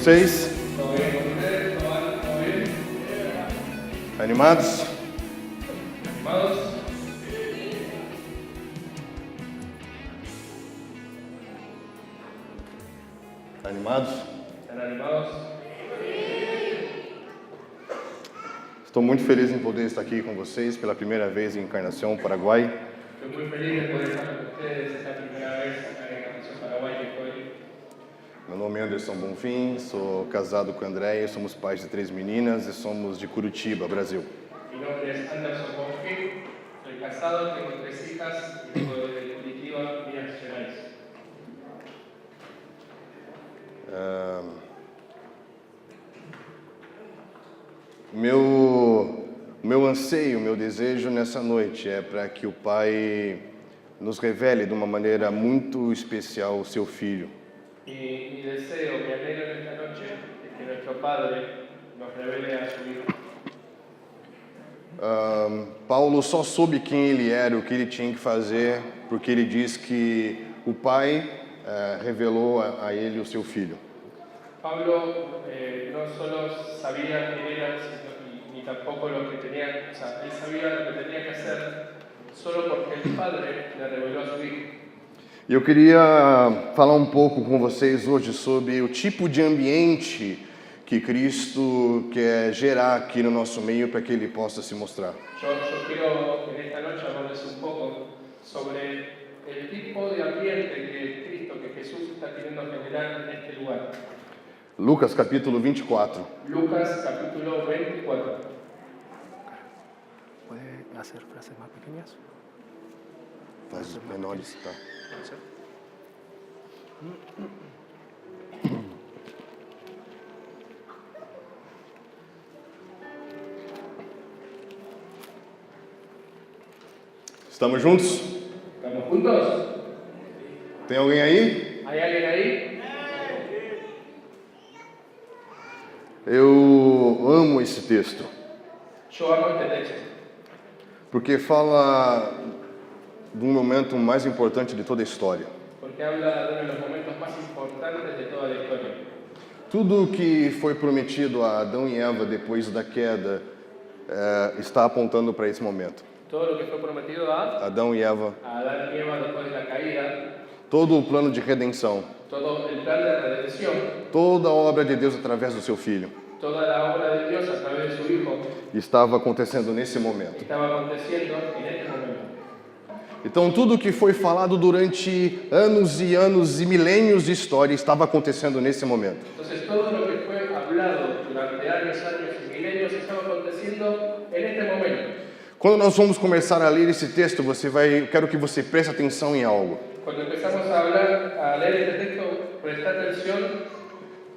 vocês? Animados? Animados? Estou muito feliz em poder estar aqui com vocês pela primeira vez em Encarnação, Paraguai. Estoy muy feliz de poder estar con ustedes esta primera vez acá en Encarnación, Paraguay, que fue. Meu nome é Anderson Bonfim, sou casado com a Andréia, somos pais de 3 meninas e somos de Curitiba, Brasil. Mi nombre es Anderson Bonfim, soy casado, tengo 3 hijas y vengo de Curitiba, Minas Gerais. Meu anseio, meu desejo nessa noite é para que o Pai nos revele de uma maneira muito especial o seu Filho. Mi deseo, mi anhelo en esta noche es que nuestro Padre nos revele a su Hijo. Paulo só soube quem ele era, o que ele tinha que fazer, porque ele diz que o Pai revelou a ele o seu Filho. Pablo no solo sabía quién era, ni tampoco lo que tenía, o sea, él sabía lo que tenía que hacer solo porque el Padre le reveló a su Hijo. E eu queria falar um pouco com vocês hoje sobre o tipo de ambiente que Cristo quer gerar aqui no nosso meio para que Ele possa se mostrar. Yo quiero en esta noche hablarles un poco sobre el tipo de ambiente que Cristo, que Jesús está queriendo generar en este lugar. Lucas capítulo 24. Lucas capítulo 24. ¿Puede hacer frases más pequeñas? Mas menores, tá. Estamos juntos? ¿Estamos juntos? Tem alguém aí? ¿Hay alguien ahí? Eu amo esse texto, Yo amo este texto, porque fala de um momento mais importante de toda a história. porque habla de uno de los momentos más importantes de toda la historia. Tudo que foi prometido a Adão e Eva depois da queda está apontando para esse momento. Todo lo que fue prometido a Adão e Eva, Adán y Eva después de la caída, todo o plano de redenção, todo el plan de redención, toda a obra de Deus através do seu Filho, toda la obra de Dios a través de su Hijo estava acontecendo nesse momento. estaba aconteciendo en este momento. Então tudo que foi falado durante anos e anos e milênios de história estava acontecendo nesse momento. Entonces todo lo que fue hablado durante años y milenios estaba aconteciendo en este momento. Quando nós vamos começar a ler esse texto, eu quero que você preste atenção em algo. Cuando empezamos a leer este texto,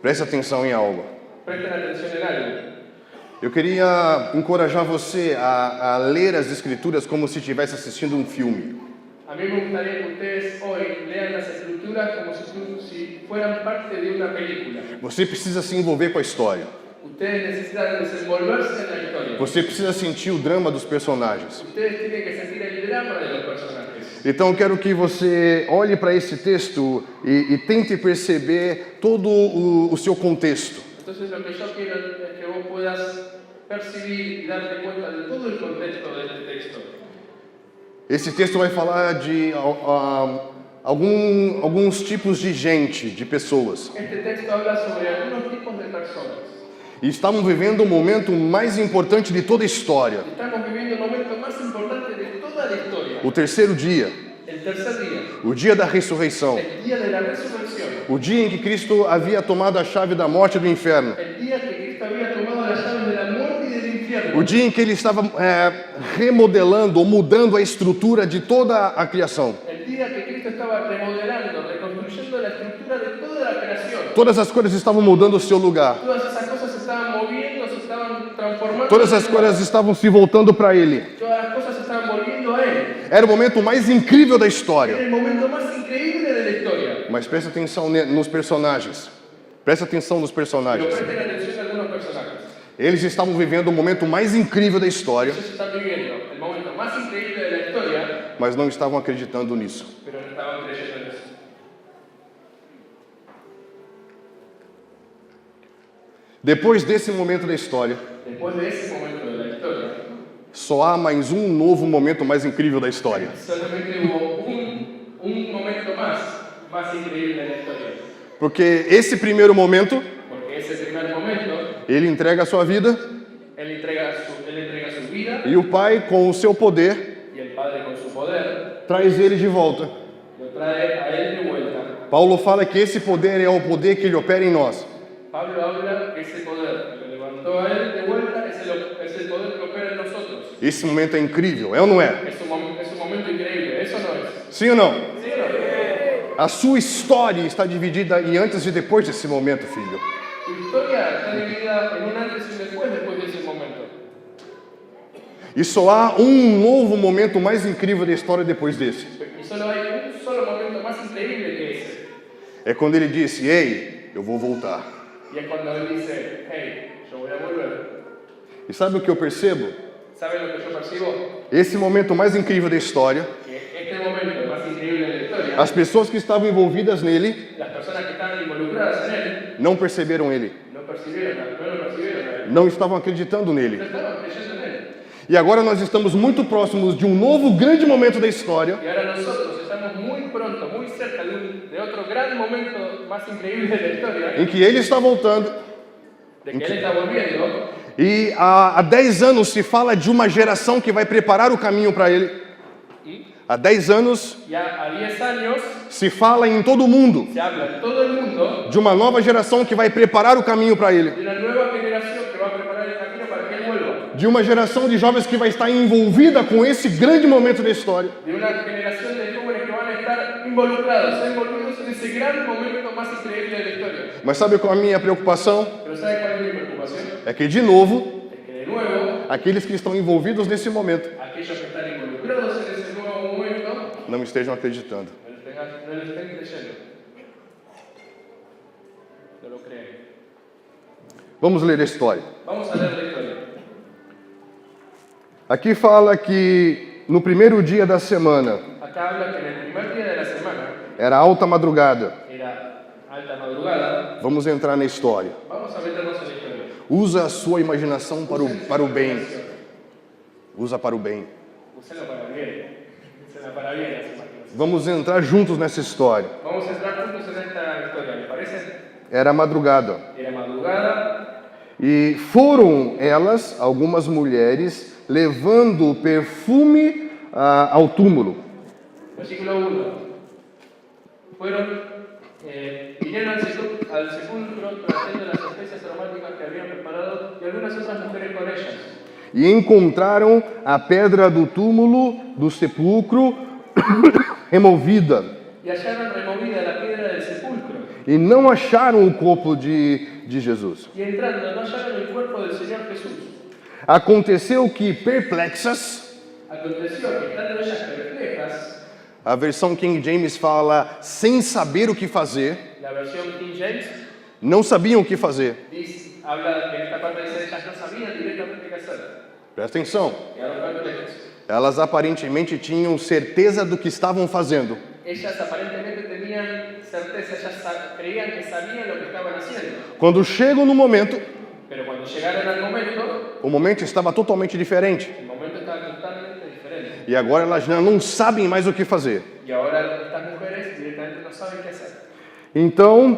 Preste atenção em algo. presten atención en algo. Eu queria encorajar você a ler as Escrituras como se estivesse assistindo um filme. A mí me gustaría que ustedes hoy lean las escrituras como si fueran parte de una película. Você precisa se envolver com a história. Ustedes necesitan desenvolverse en la historia. Você precisa sentir o drama dos personagens. Ustedes tienen que sentir el drama de los personajes. Então eu quero que você olhe para esse texto e tente perceber todo o seu contexto. Entonces lo que yo quiero es que vos puedas percibir y darte cuenta de todo el contexto de este texto. Esse texto vai falar de alguns tipos de gente, de pessoas. Este texto habla sobre algunos tipos de personas. E estavam vivendo o momento mais importante de toda a história. Estamos viviendo el momento más importante de toda la historia. O terceiro dia, El tercer día, o dia da ressurreição. el día de la resurrección, O dia em que Cristo havia tomado a chave da morte e do inferno. el día que Cristo había tomado las llaves de la muerte y del infierno, O dia em que ele estava remodelando ou mudando a estrutura de toda a criação. el día que Cristo estaba remodelando, reconstruyendo la estructura de toda la creación. Todas as coisas estavam mudando o seu lugar. Todas esas cosas se estaban moviendo, se estaban transformando. Todas as coisas estavam se voltando para Ele. Todas las cosas se estaban volviendo a Él. Era o momento mais incrível da Era história. el momento más increíble de la historia. Mas preste atenção nos personagens. Preste atenção nos Pero personagens. presten atención a algunos personajes. Eles estavam vivendo o momento mais incrível da história, Ellos están viviendo el momento más increíble de la historia, mas não estavam acreditando nisso. pero no estaban creyendo en eso. Depois desse momento da história, Después de ese momento de la historia, só há mais um novo momento mais incrível da história. solamente hubo un momento más increíble de la historia. Porque esse primeiro momento, Porque ese primer momento, ele entrega a sua vida él entrega su vida e o Pai, com o seu poder, y el Padre con su poder traz ele de volta. lo trae a él de vuelta. Paulo fala que esse poder é o poder que ele opera em nós. Pablo habla que esse poder que lo levantó a él de vuelta es el poder que opera en nosotros. Esse momento é incrível, é ou não é? Es un momento increíble, ¿eso no es? Sim ou não? ¿Sí o no? A sua história está dividida em antes e depois desse momento, filho. Tu historia está dividida en un antes y después de ese momento. E só há um novo momento mais incrível da história depois desse. Y solo hay un solo momento más increíble que ese. É quando ele disse: Ei, eu vou voltar. Y es cuando él dice, hey, yo voy a volver. E sabe o que eu percebo? ¿Saben lo que yo percibo? Esse momento mais incrível da história, Que este momento más increíble de la historia, as pessoas que estavam envolvidas nele las personas que estaban involucradas en él não perceberam ele, no lo percibieron a él. não estavam acreditando No nele. estaban creyendo en él. E agora nós estamos muito próximos de um novo grande momento da história, Y ahora nosotros estamos muy pronto, muy cerca de otro gran momento más increíble de la historia, em que ele está voltando. de que él está volviendo. E há 10 anos se fala de uma geração que vai preparar o caminho para ele. Há 10 anos Ya a 10 años se fala em todo o mundo se habla en todo el mundo de uma nova geração que vai preparar o caminho para ele. de una nueva generación que va a preparar el camino para que él vuelva. De uma geração de jovens que vai estar envolvida com esse grande momento da história. De una generación de jóvenes que van a estar involucrados en ese gran momento más increíble de la historia. Mas sabe qual é a minha preocupação? Pero ¿sabe cuál es mi preocupación? É que, de novo, Es que de nuevo, aqueles que estão envolvidos nesse momento aquellos que están involucrados en ese nuevo momento não estejam acreditando. no lo estén creyendo. No lo creen. Vamos ler a história. Vamos a leer la historia. Aqui fala que no primeiro dia da semana, Acá habla que en el primer día de la semana, era alta madrugada. era alta madrugada. Vamos entrar na história. Vamos a meternos en la historia. Usa a sua imaginação para o bem. Usa para o bem. Úsenlo para bien. Úsenlo para bien las imágenes. Vamos entrar juntos nessa história. Vamos a entrar juntos en esta historia, ¿les parece? Era madrugada. Era madrugada E foram elas, algumas mulheres, levando perfume ao túmulo. Versículo 1. Vinieron al sepulcro trayendo las especias aromáticas que habían preparado y algunas otras mujeres con ellas. E encontraram a pedra do túmulo, do sepulcro, removida. Y hallaron removida la piedra del sepulcro. E não acharam o corpo de Jesus. Y entrando, no hallaron el cuerpo del Señor Jesús. Aconteceu que, perplexas, Aconteció que estando ellas perplejas, a versão King James fala sem saber o que fazer, la versión King James não sabiam o que fazer. habla que en esta parte dice ellas no sabían directamente qué hacer. Presta atenção. Quedaron perplejas. Elas aparentemente tinham certeza do que estavam fazendo. Ellas aparentemente tenían certeza, creían que sabían lo que estaban haciendo. Quando chegam no momento, Pero cuando llegaron al momento, o momento estava totalmente diferente. el momento estaba totalmente diferente. E agora elas já não sabem mais o que fazer. Y ahora estas mujeres directamente no saben qué hacer. Então,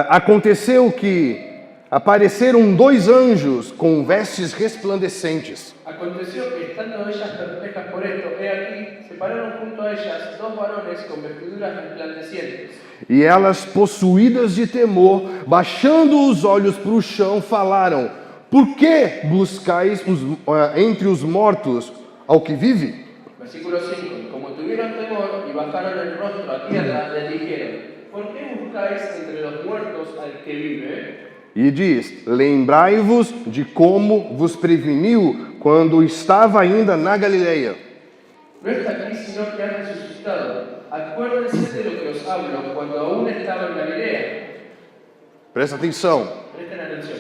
aconteceu que apareceram 2 anjos com vestes resplandecentes. Aconteció que estando ellas perplejas por esto, he aquí, se pararon junto a ellas 2 varones con vestiduras resplandecientes. E elas, possuídas de temor, baixando os olhos para o chão, falaram: Por que buscais entre os mortos ao que vive? Versículo 5. Como tuvieron temor y bajaron el rostro a tierra, les dijeron: ¿Por qué buscáis entre los muertos al que vive? E diz: Lembrai-vos de como vos preveniu quando estava ainda na Galileia. No está aquí sino que ha resucitado. Acuérdense de lo que os hablo cuando aún estaba en Galilea. Presta atenção. Presten atención.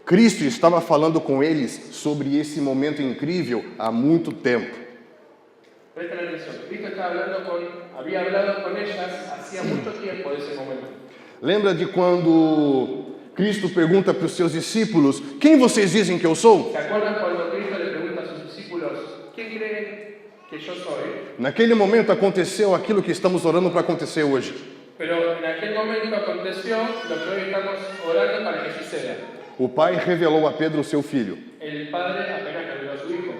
Cristo estava falando com eles sobre esse momento incrível há muito tempo. Presten atención. Cristo había hablado con ellas hacía mucho tiempo de ese momento. Lembra de quando Cristo pergunta para os seus discípulos: quem vocês dizem que eu sou? ¿Se acuerdan cuando Cristo le pregunta a sus discípulos, ¿quién creen que yo soy? Naquele momento aconteceu aquilo que estamos orando para acontecer hoje. Pero en aquel momento aconteció lo que hoy estamos orando para que suceda. O Pai revelou a Pedro o seu filho. El Padre apenas reveló a su Hijo.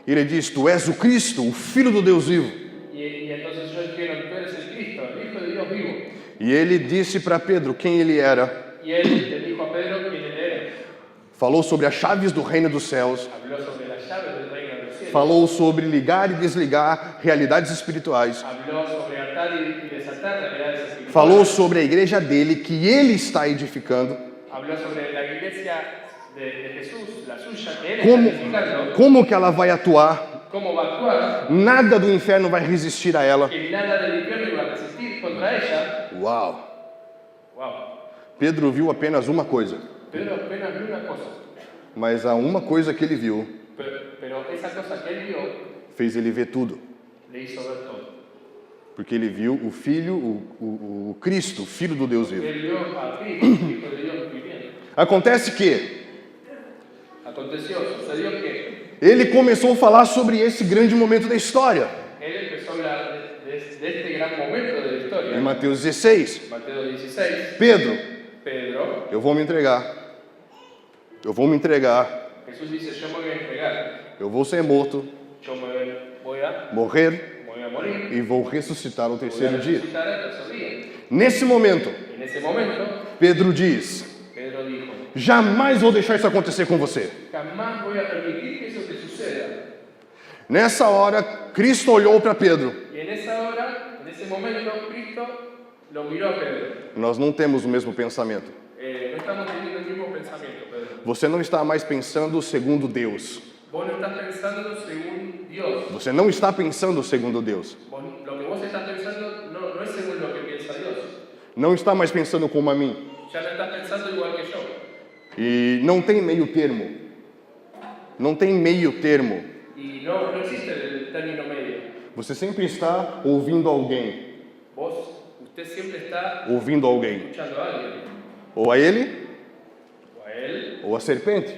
E ele diz: tu és o Cristo, o Filho do Deus vivo. Y entonces ellos dijeron, tú eres el Cristo, el Hijo de Dios vivo. E ele disse para Pedro quem ele era. Y él le dijo a Pedro quién él era. Falou sobre as chaves do reino dos céus. Habló sobre las llaves del reino del cielo. Falou sobre ligar e desligar realidades espirituais. Habló sobre atar y desatar realidades espirituales. Falou sobre a igreja dele que ele está edificando. Habló sobre la iglesia de Jesús, la suya, que él está edificando. Como que ela vai atuar. Cómo va a actuar. Nada do inferno vai resistir a ela. Que nada del infierno iba a resistir contra ella. Uau! Wow. Pedro viu apenas uma coisa. Pedro apenas vio una cosa. Mas a uma coisa que ele viu Pero esa cosa que él vio fez ele ver tudo. le hizo ver todo. Porque ele viu o Filho, o Cristo, Filho do Deus vivo. Él vio a Cristo, Hijo de Dios viviendo. Acontece que Aconteció, sucedió que ele começou a falar sobre esse grande momento da história. él empezó a hablar de este gran momento de la historia. Em Mateus 16, Mateo 16. Pedro, Pedro, eu vou me entregar. Eu vou me entregar. Jesús dice, yo me voy a entregar, Eu vou ser morto, yo me voy a morrer morir, e vou ressuscitar no voy a terceiro dia. resucitar al tercer día. Nesse momento, En ese momento, Pedro diz: Pedro dijo, jamais vou deixar isso acontecer com você. jamás voy a permitir que eso te suceda. Nessa hora, Cristo olhou para Pedro. Y en esa hora, en ese momento, Cristo lo miró a Pedro. Nós não temos o mesmo pensamento. No estamos teniendo el mismo pensamiento, Pedro. Você não está mais pensando segundo Deus. Vos no estás pensando según Dios. Você não está pensando segundo Deus. Lo que vos estás pensando no es según lo que piensa Dios. Não está mais pensando como a mim. Ya no estás pensando igual que yo. E não tem meio termo. Não tem meio termo. Y no existe el término medio. Você sempre está ouvindo alguém. Usted siempre está Ouvindo alguém. escuchando a alguien. Ou a ele, O a él ou a serpente.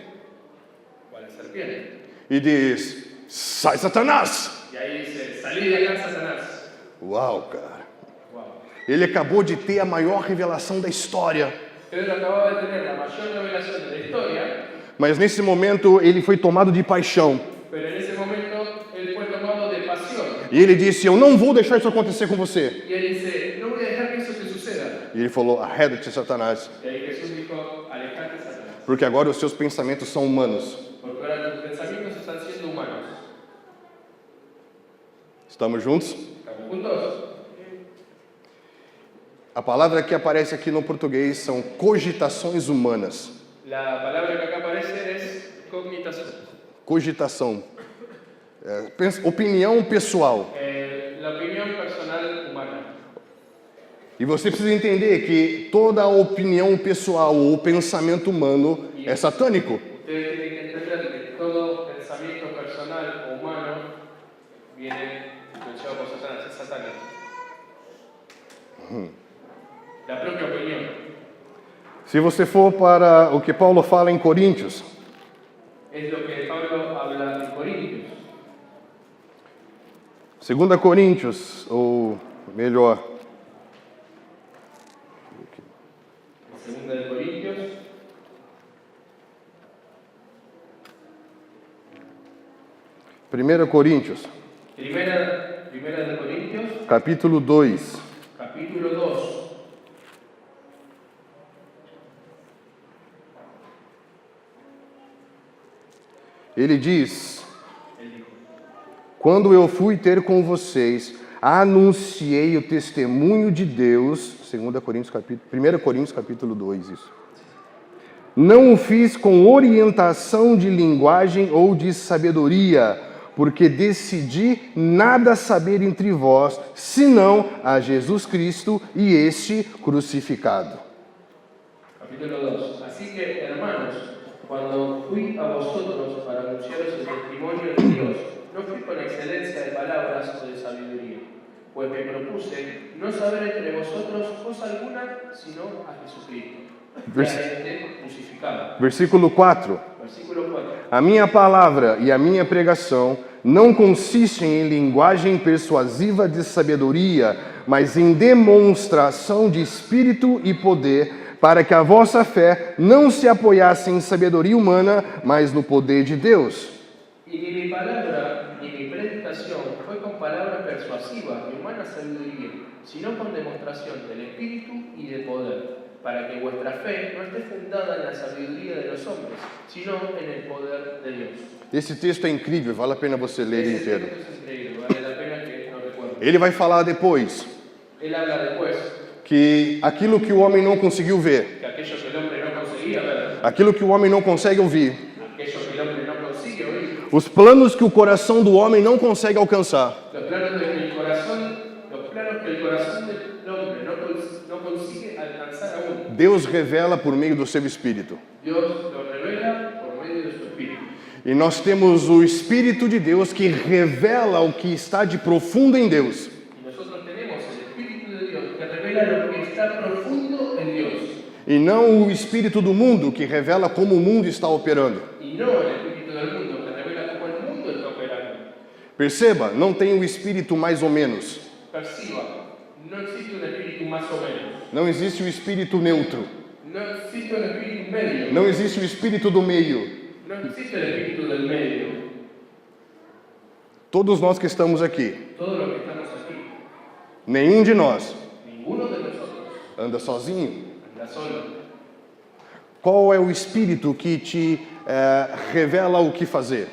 o a la serpiente. E diz: sai, Satanás! Y ahí dice, salí de acá, Satanás. Uau, cara. Wow. Ele acabou de ter a maior revelação da história. Pedro acababa de tener la mayor revelación de la historia, Mas nesse momento ele foi tomado de paixão. pero en ese momento él fue tomado de pasión. E ele disse: eu não vou deixar isso acontecer com você. Y él dice, no voy a dejar que eso te suceda. E ele falou: arreda-te, Satanás. Y ahí Jesús dijo, alejate, Satanás. Porque agora os seus pensamentos são humanos. Porque ahora tus pensamientos están siendo humanos. Estamos juntos? ¿Estamos juntos? A palavra que aparece aqui no português são cogitações humanas. La palabra que acá aparece es cogitación. Cogitação. Opinião pessoal. La opinión personal humana. E você precisa entender que toda opinião pessoal ou pensamento humano é satânico. Ustedes tienen que entender que todo pensamiento personal o humano viene influenciado por Satanás, es satánico. La propia opinión. Se você for para o que Paulo fala em Coríntios, Es lo que Pablo habla en Corintios. 2 Coríntios, ou melhor, Segunda de Corintios, 1 Coríntios, primera de Corintios, capítulo 2. capítulo 2. Ele diz: Él dijo, quando eu fui ter com vocês, anunciei o testemunho de Deus, 1 Coríntios capítulo 2, isso. Não o fiz com orientação de linguagem ou de sabedoria, porque decidi nada saber entre vós, senão a Jesus Cristo e este crucificado. Capítulo 2. Así que, hermanos, cuando fui a vosotros para anunciaros el testimonio de Dios, no fui con excelencia de palabras o de sabiduría, pues me propuse no saber entre vosotros cosa alguna, sino a Jesucristo y a este crucificado. Versículo 4. Versículo 4. A minha palavra e a minha pregação não consistem em linguagem persuasiva de sabedoria, mas em demonstração de espírito e poder, para que a vossa fé não se apoiasse em sabedoria humana, mas no poder de Deus. Y ni mi palabra ni mi predicación fue con palabra persuasiva y humana sabiduría, sino con demostración del Espíritu y de poder, para que vuestra fe no esté fundada en la sabiduría de los hombres, sino en el poder de Dios. Esse texto é incrível, vale a pena você ler ele Ese inteiro. texto es increíble, vale la pena que lo recuerden. Ele vai falar depois Él habla después que aquilo que o homem não conseguiu ver, que aquello que el hombre no conseguía ver, aquilo que o homem não consegue ouvir, aquello que el hombre no consigue oír, os planos que o coração do homem não consegue alcançar, los planos que el corazón del hombre no consigue alcanzar aún, Deus revela por meio do seu Espírito. Dios lo revela por medio de su Espíritu. E nós temos o Espírito de Deus que revela o que está de profundo em Deus. Y nosotros tenemos el Espíritu de Dios que revela lo que está profundo en Dios. E não o Espírito do mundo que revela como o mundo está operando. Y no el Espíritu del mundo que revela cómo el mundo está operando. Perceba, não tem o Espírito mais ou menos. Perciba, no existe un espíritu más o menos. Não existe o Espírito neutro. No existe un espíritu medio. Não existe o Espírito do meio. No existe el espíritu del medio. Todos nós que estamos aqui, Todos los que estamos aquí, nenhum de nós ninguno de nosotros anda sozinho. anda solo. Qual é o Espírito que te revela o que fazer?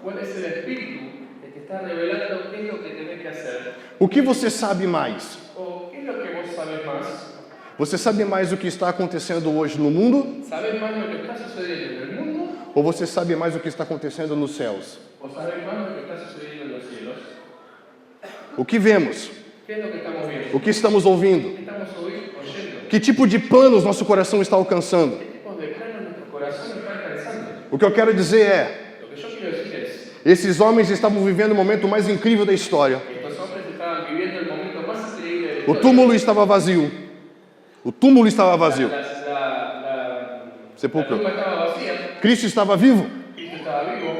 ¿Cuál es el espíritu que te está revelando qué es lo que tenés que hacer? O que você sabe mais? ¿O qué es lo que vos sabés más? Você sabe mais o que está acontecendo hoje no mundo? ¿Sabés más lo que está sucediendo en el mundo? Ou você sabe mais o que está acontecendo nos céus? ¿O sabés más lo que está sucediendo en los cielos? O que vemos? ¿Qué es lo que estamos viendo? O que estamos ouvindo? ¿Qué estamos oyendo? Que tipo de planos nosso coração está alcançando? ¿Qué tipo de plano nuestro corazón está alcanzando? O que eu quero dizer é, Lo que yo quiero decir es, esses homens estavam vivendo o momento mais incrível da história. estos hombres estaban viviendo el momento más increíble de la O historia. túmulo estava vazio. O túmulo estava vazio. La Sepulcro. tumba estaba vacía, Cristo estava vivo, Cristo estaba vivo,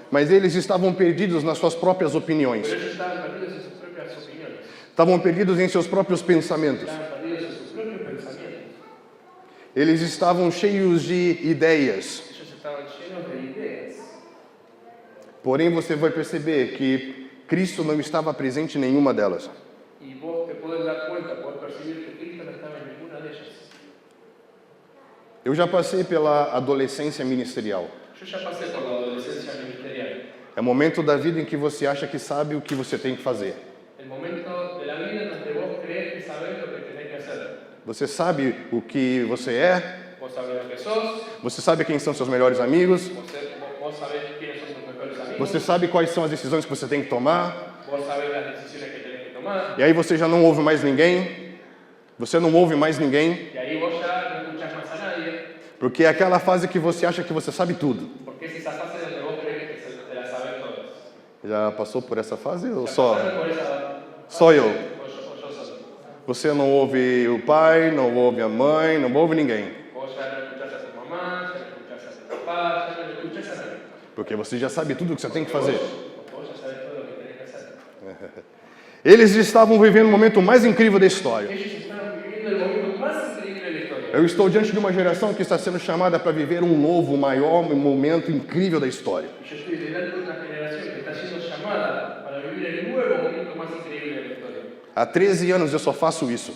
mas eles estavam perdidos nas suas próprias opiniões. pero ellos estaban perdidos en sus propias opiniones, Estavam perdidos em seus próprios pensamentos. estaban perdidos en sus propios pensamientos. Eles estavam cheios de ideias. Ellos estaban llenos de ideas. Porém, você vai perceber que Cristo não estava presente em nenhuma delas. Y vos te podés dar cuenta, podés percibir que Cristo no estaba en ninguna de ellas. Eu já passei pela adolescência ministerial. Yo ya pasé por la adolescencia ministerial. É o momento da vida em que você acha que sabe o que você tem que fazer. El momento de la vida en donde vos crees que sabés lo que tenés que hacer. Você sabe o que você é, Vos sabés lo que sos, você sabe quem são seus melhores amigos, vos sabés quiénes son tus mejores amigos, você sabe quais são as decisões que você tem que tomar, vos sabés las decisiones que tenés que tomar, e aí você já não ouve mais ninguém, você não ouve mais ninguém, y ahí vos ya no escuchás más a nadie, porque é aquela fase que você acha que você sabe tudo. porque es esa fase donde vos crees que te la sabés todas. Já passou por essa fase ou Ya só? pasaron por esa Só eu. o yo solo. Você não ouve o pai, não ouve a mãe, não ouve ninguém, Vos ya no escuchás a tu mamá, ya no escuchás a tu papá, ya no escuchás a nadie. porque você já sabe tudo o que você tem que fazer. Porque vos ya sabés todo lo que tenés que hacer. Eles estavam vivendo o momento mais incrível da história. Ellos estaban viviendo el momento más increíble de la historia. Eu estou diante de uma geração que está sendo chamada para viver um novo, maior momento incrível da história. Y yo estoy delante de una generación que está siendo llamada para vivir el nuevo momento más increíble de la historia. Há 13 anos eu só faço isso,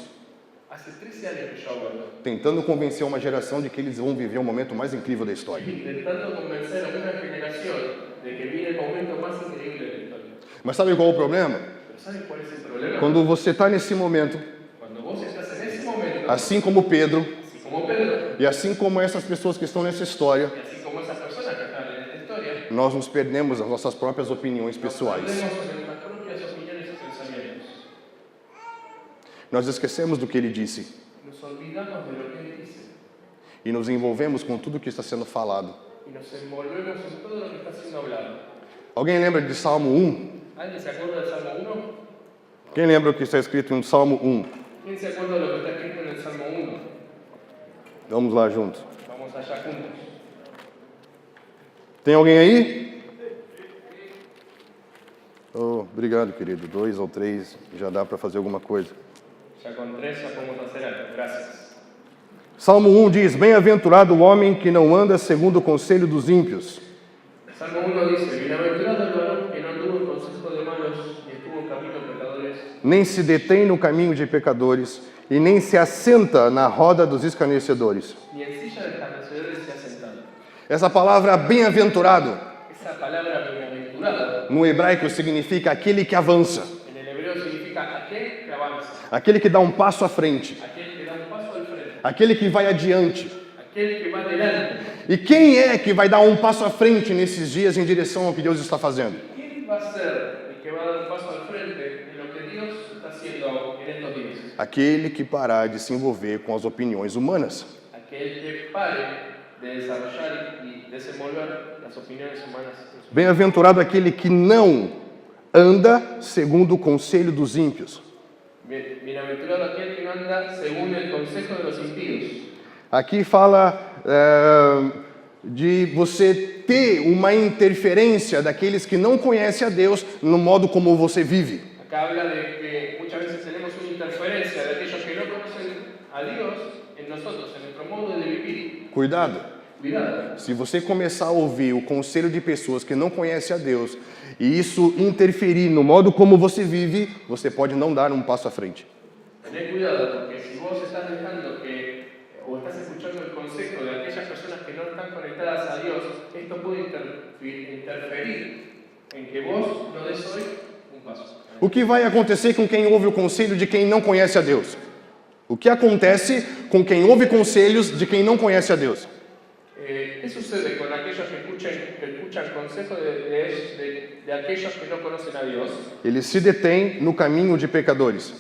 Hace 13 años que yo hago tentando convencer uma geração de que eles vão viver o momento mais incrível da história. intentando convencer a una generación de que viene el momento más increíble de la historia. Mas sabe qual é o problema? Pero ¿sabes cuál es el problema? Quando você está nesse momento, Cuando vos estás en ese momento, assim como Pedro, así como Pedro, e assim como essas pessoas que estão nessa história, y así como esas personas que están en esta historia, nós nos perdemos nas nossas próprias opiniões pessoais. perdemos en nuestras propias opiniones y pensamientos. Nós esquecemos do que ele disse Nos olvidamos de lo que él dice e nos envolvemos com tudo que está sendo falado. y nos envolvemos en todo lo que está siendo hablado. Alguém lembra de Salmo 1? ¿Alguien se acuerda del Salmo 1? Quem lembra o que está escrito em Salmo 1? ¿Quién se acuerda de lo que está escrito en el Salmo 1? Vamos lá juntos. Vamos allá juntos. Tem alguém aí? Oh, obrigado, querido. 2 ou 3 já dá para fazer alguma coisa. Ya con 3 ya podemos hacer algo. Gracias. Salmo 1 diz: Bem-aventurado o homem que não anda segundo o conselho dos ímpios, Salmo 1 dice: Bienaventurado el varón que no anduvo en consejo de malos, ni estuvo en camino de pecadores, nem se detém no caminho de pecadores, e nem se assenta na roda dos escarnecedores. ni en silla de escarnecedores se ha sentado. Essa palavra bem-aventurado, Esa palabra bienaventurado no hebraico, significa aquele que avança, en el hebreo significa aquel que avanza, aquele que dá um passo à frente, aquel que da un paso al frente, aquele que vai adiante. aquel que va adelante. E quem é que vai dar um passo à frente nesses dias em direção ao que Deus está fazendo? ¿Quién va a ser el que va a dar un paso al frente en lo que Dios está haciendo en estos días? Aquele que parar de se envolver com as opiniões humanas. Aquel que pare de desarrollar y desenvolver las opiniones humanas. Bem-aventurado aquele que não anda segundo o conselho dos ímpios. Bienaventurado aquel que no anda según el consejo de los impíos. Aqui fala de você ter uma interferência daqueles que não conhecem a Deus no modo como você vive. Acá habla de que muchas veces tenemos una interferencia de aquellos que no conocen a Dios en nosotros, en nuestro modo de vivir. Cuidado. Cuidado. Se você começar a ouvir o conselho de pessoas que não conhecem a Deus e isso interferir no modo como você vive, você pode não dar um passo à frente. Tened cuidado, porque si vos estás dejando que, o estás escuchando el consejo de aquellas personas que no están conectadas a Dios, esto puede interferir en que vos no des hoy un paso. O que vai acontecer com quem ouve o conselho de quem não conhece a Deus? O que acontece com quem ouve conselhos de quem não conhece a Deus? ¿Qué sucede con aquellos que escuchan consejos de aquellos que no conocen a Dios? Eles se detêm no caminho de pecadores.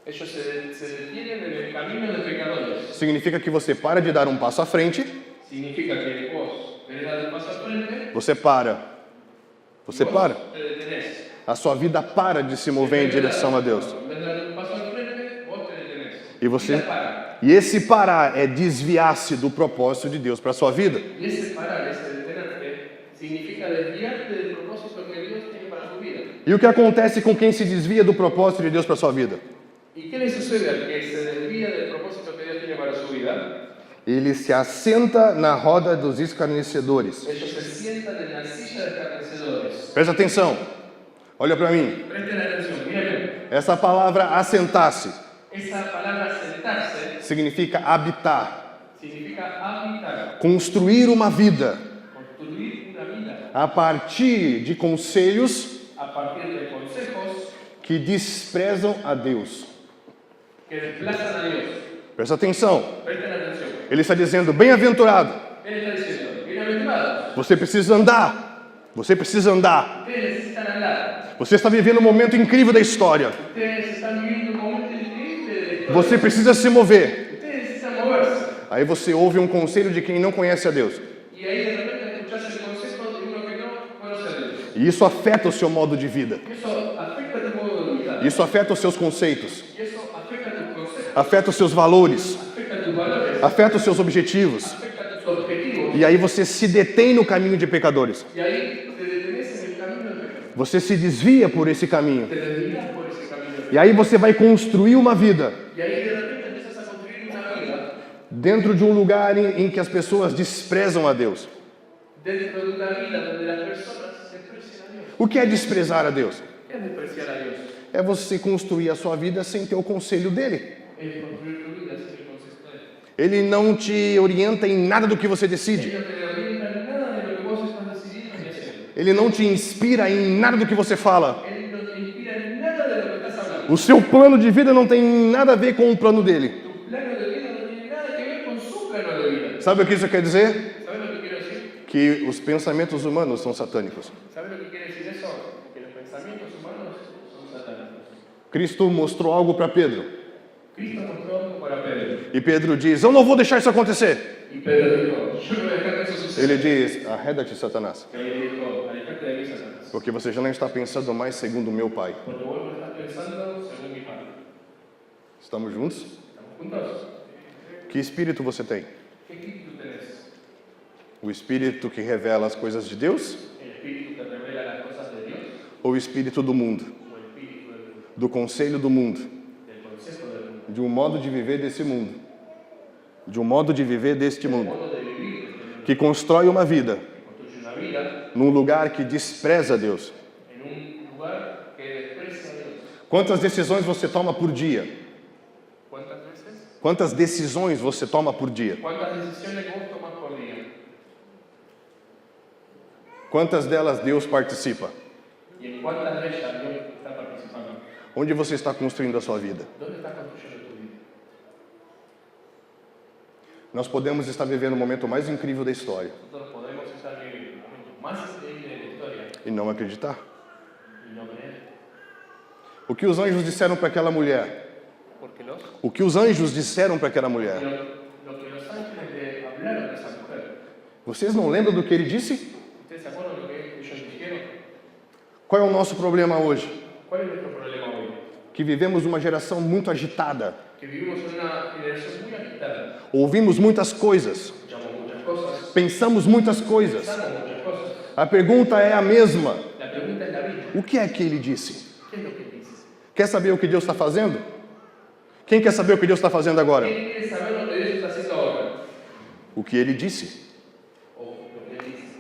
Ellos se detienen en el camino de pecadores. Significa que você para de dar um passo à frente, Significa que vos querés dar un paso al frente, você para. Você vos para. te detenés. A sua vida para de se mover em direção a Deus. En vez de dar un paso al frente, vos te detenés. E você, Vida para. e esse parar é desviar-se do propósito de Deus para a sua vida. Y ese parar, ese detenerte, significa desviarte del propósito que Dios tiene para tu vida. E o que acontece com quem se desvia do propósito de Deus para a sua vida? ¿Y qué le sucede al que se desvía del propósito que Dios tiene para su vida? Ele se assenta na roda dos escarnecedores. Ellos se sientan en la silla de escarnecedores. Presta atenção. Olha para mim. Presten atención, miren. Essa palavra assentar-se Esa palabra sentarse significa habitar, significa habitar, construir uma vida construir una vida a partir de conselhos a partir de consejos que desprezam a Deus. que desplazan a Dios. Presta atenção. Presten atención. Ele está dizendo, bem-aventurado. Él está diciendo, bienaventurados, Você precisa andar. Você precisa andar. ustedes necesitan andar. Você está vivendo um momento incrível da história. Ustedes están viviendo un momento increíble de la historia. Você precisa se mover. Ustedes necesitan moverse. Aí você ouve um conselho de quem não conhece a Deus. Y ahí de repente escuchás el consejo de uno que no conoce a Dios. E isso afeta o seu modo de vida. Y eso afecta tu modo de vida. Isso afeta os seus conceitos. Y eso afecta tus consejos, Afeta os seus valores. afecta tus valores, Afeta os seus objetivos. afecta tus objetivos. E aí você se detém no caminho de pecadores. Y ahí te detenés en el camino del pecado. Você se desvia por esse caminho. Te desvías por ese camino del pecado. E aí você vai construir uma vida Y ahí de repente empiezas a construir una vida dentro de um lugar em que as pessoas desprezam a Deus. dentro de una vida donde las personas desprecian a Dios. O que é desprezar a Deus? ¿Qué es despreciar a Dios? É você construir a sua vida sem ter o conselho dele. Es construir tu vida sin el consejo de Él. Ele não te orienta em nada do que você decide. Él no te orienta en nada de lo que vos estás decidiendo ni haciendo. Ele não te inspira em nada do que você fala. Él no te inspira en nada de lo que estás hablando. O seu plano de vida não tem nada a ver com o plano dele. Tu plano de vida no tiene nada que ver con su plano de vida. Sabe o que isso quer dizer? ¿Sabes lo que quiero decir? Que os pensamentos humanos são satânicos. ¿Sabes lo que quiere decir eso? Que los pensamientos humanos son satánicos. Cristo mostrou algo para Pedro. Cristo mostró algo para Pedro. E Pedro diz, eu não vou deixar isso acontecer. Y Pedro dijo, yo no voy a dejar que eso suceda. Ele diz, arreda-te, Satanás. Y él dijo, alejate de mí, Satanás. Porque você já não está pensando mais segundo o meu Pai. Porque vos no estás pensando según mi Padre. Estamos juntos? ¿Estamos juntos? Que espírito você tem? ¿Qué espíritu tenés? O espírito que revela as coisas de Deus ¿El espíritu que revela las cosas de Dios ou o espírito do mundo, o el espíritu del mundo, do conselho do mundo, del consejo del mundo, de um modo de viver desse mundo, de um modo de viver deste mundo, modo de vivir de este mundo, que constrói uma vida que construye una vida num lugar que despreza Deus? en un lugar que desprecia a Dios? Quantas decisões você toma por dia? ¿Cuántas veces? Quantas decisões você toma por dia? ¿Cuántas decisiones vos tomás por día? Quantas delas Deus participa? ¿Y en cuántas de ellas Dios está participando? Onde você está construindo a sua vida? ¿Dónde estás construyendo tu vida? Nós podemos estar vivendo o momento mais incrível da história Nosotros podemos estar viviendo el momento más increíble de la historia e não acreditar. y no creer. O que os anjos disseram para aquela mulher? Porque los O que os anjos disseram para aquela mulher? Lo que los ángeles le hablaron a esa mujer. Vocês não lembram do que ele disse? ¿Ustedes se acuerdan lo que ellos dijeron? Qual é o nosso problema hoje? ¿Cuál es nuestro problema hoy? Que vivemos uma geração muito agitada. Que vivimos en una generación muy agitada. Ouvimos muitas coisas, Escuchamos muchas cosas, pensamos muitas coisas. pensamos muchas cosas. A pergunta é a mesma. La pregunta es la misma. O que é que ele disse? ¿Qué es lo que dice? Quer saber o que Deus está fazendo? Quem quer saber o que Deus está fazendo agora? ¿Quién quiere saber lo que Dios está haciendo ahora? O que ele disse. O lo que Él dice.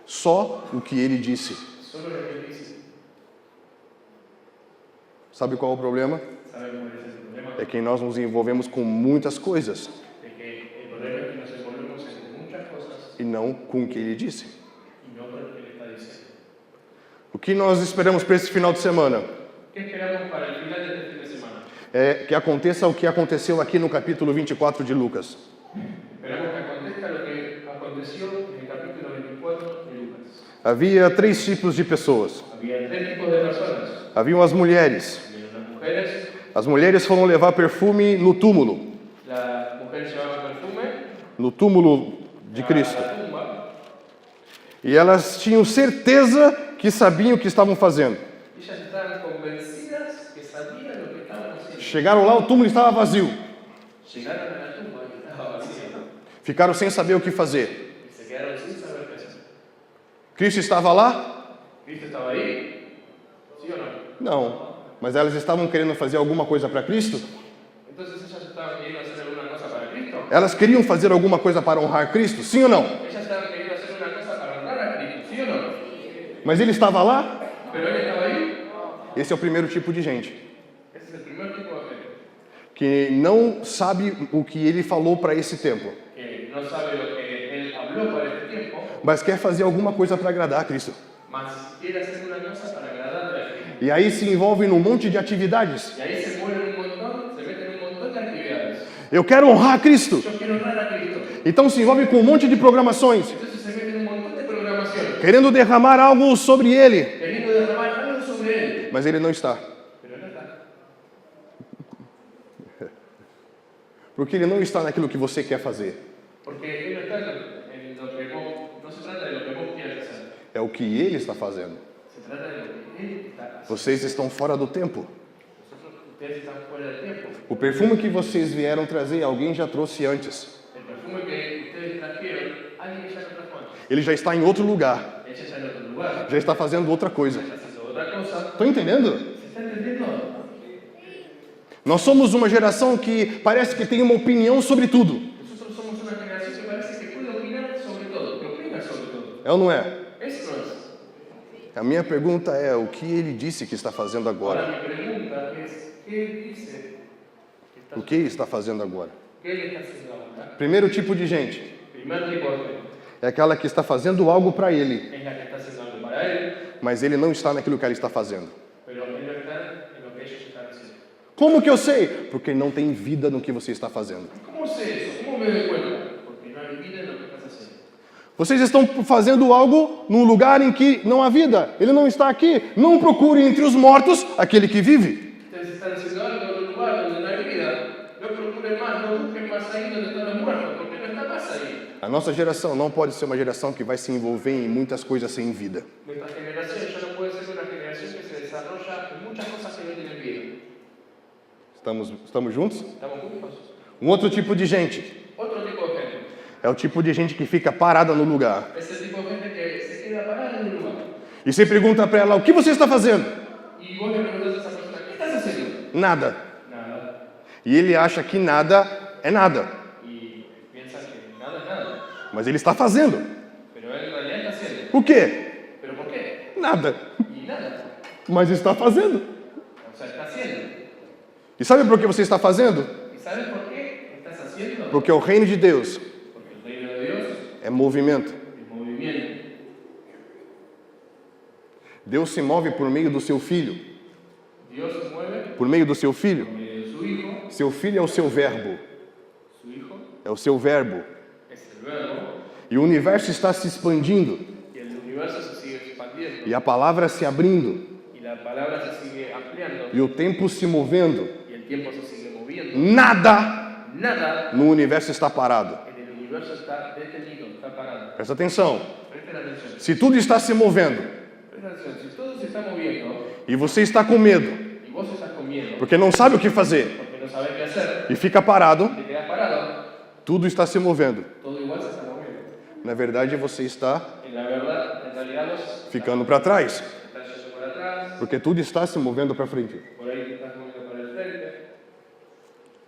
Só o que ele disse. Solo lo que Él dice. Sabe qual é o problema? ¿Saben cuál es el problema? É que nós nos envolvemos com muitas coisas De que el problema es que nos envolvemos en muchas cosas e não com o que ele disse. y no con lo que Él está diciendo. O que nós esperamos para esse final de semana? ¿Qué esperamos para el final de este fin de semana? É que aconteça o que aconteceu aqui no capítulo 24 de Lucas. Esperamos que acontezca lo que aconteció en el capítulo 24 de Lucas. Havia 3 tipos de pessoas. Había 3 tipos de personas. Haviam as mulheres. Había las mujeres. As mulheres foram levar perfume no túmulo, Las mujeres llevaban perfume no túmulo de a Cristo. la tumba. E elas tinham certeza que sabiam o que estavam fazendo. Ellas estaban convencidas que sabían lo que estaban haciendo. Chegaram lá, o túmulo estava vazio. Llegaron a la tumba y estaba vacía. Ficaram sem saber o que fazer. Y se quedaron sin saber qué hacer. Cristo estava lá? ¿Cristo estaba ahí? ¿Sí o no? Não. Mas elas estavam querendo fazer alguma coisa para Cristo? Entonces ellas estaban queriendo hacer alguna cosa para Cristo. Elas queriam fazer alguma coisa para honrar Cristo? Sim ou não? Ellas estaban queriendo hacer una cosa para honrar a Cristo. ¿Sí o no? Mas ele estava lá? Pero él estaba ahí. Esse é o primeiro tipo de gente. Ese es el primer tipo de gente. Que não sabe o que ele falou para esse tempo. Que no sabe lo que él habló para este tiempo, Mas quer fazer alguma coisa para agradar a Cristo. mas quiere hacer una cosa para agradarle a Cristo. E aí se envolve num monte de atividades. Y ahí se mueven un montón, se meten en un montón de actividades. Eu quero honrar Cristo. Yo quiero honrar a Cristo. Então se envolve com um monte de programações. Entonces se meten en un montón de programaciones, Querendo derramar algo sobre ele. queriendo derramar algo sobre él. Mas ele não está. Pero no está. Porque ele não está naquilo que você quer fazer. Porque él no está en lo que vos, no se trata de lo que vos quieras hacer. É o que ele está fazendo. Se trata de lo que él está haciendo. Vocês estão fora do tempo. Ustedes están fuera del tiempo. O perfume que vocês vieram trazer, alguém já trouxe antes. El perfume que ustedes trajeron, alguien ya lo trajo antes. Ele já está em outro lugar. Ella está en otro lugar. Já está fazendo outra coisa. Está haciendo otra cosa. Estão entendendo? ¿Se está entendiendo? Nós somos uma geração que parece que tem uma opinião sobre tudo. Nosotros somos una generación que parece que puede opinar sobre todo, que opina sobre todo. É ou não é? Eso no es. A minha pergunta é, o que ele disse que está fazendo Ahora agora? mi pregunta es, ¿qué él dice? O que está fazendo agora? ¿Qué él está haciendo ahora? Primeiro tipo de gente Primer tipo de gente é aquela que está fazendo algo para ele, es la que está haciendo algo para él, mas ele não está naquilo que ele está fazendo. pero él no está en lo que ellos están haciendo. Como que eu sei? Porque não tem vida no que você está fazendo. ¿Cómo sé eso? ¿Cómo me doy cuenta? Porque no hay vida en lo que estás haciendo. Vocês estão fazendo algo num lugar em que não há vida. Ele não está aqui. Não procure entre os mortos aquele que vive. Ustedes están haciendo algo en un lugar donde no hay vida. No procuren más, no busquen más ahí donde están los muertos, porque no está más ahí. A nossa geração não pode ser uma geração que vai se envolver em muitas coisas sem vida. Nuestra generación ya no puede ser una generación que se desarrolla en muchas cosas que no tienen vida. Estamos juntos? ¿Estamos juntos? Um outro tipo de gente Otro tipo de gente. é o tipo de gente que fica parada no lugar. Es el tipo de gente que se queda parada en un lugar. E você pergunta para ela, o que você está fazendo? Y vos le preguntás a esa persona, ¿qué estás haciendo? Nada. Nada. E ele acha que nada é nada. Y piensa que nada es nada. Mas ele está fazendo. Pero él en realidad está haciendo. O quê? ¿Pero por qué? Nada. Y nada. Mas está fazendo. O sea, está haciendo. E sabe por que você está fazendo? ¿Y sabes por qué estás haciendo? Porque o reino de Deus Porque el reino de Dios é movimento. es movimiento. Deus se move por meio do seu filho. Dios se mueve Por meio do seu filho. por medio de su Hijo. Seu filho é o seu verbo. Su Hijo É o seu verbo. es el Verbo. E o universo está se expandindo. Y el universo se sigue expandiendo. E a palavra se abrindo. Y la palabra se sigue ampliando. E o tempo se movendo. Y el tiempo se sigue moviendo. Nada Nada no universo está parado. en el universo está detenido, está parado. Presta atenção. Presten atención. Se tudo está se movendo Presten atención. Si todo se está moviendo e você está com medo, y vos estás comiendo porque não sabe o que fazer porque no sabes qué hacer, e fica parado, te quedas parado, tudo está se movendo. todo igual se está moviendo. Na verdade, você está En la verdad, en realidad vos ficando para trás, estás yendo para atrás, porque tudo está se movendo para frente. por ahí te estás moviendo para el frente.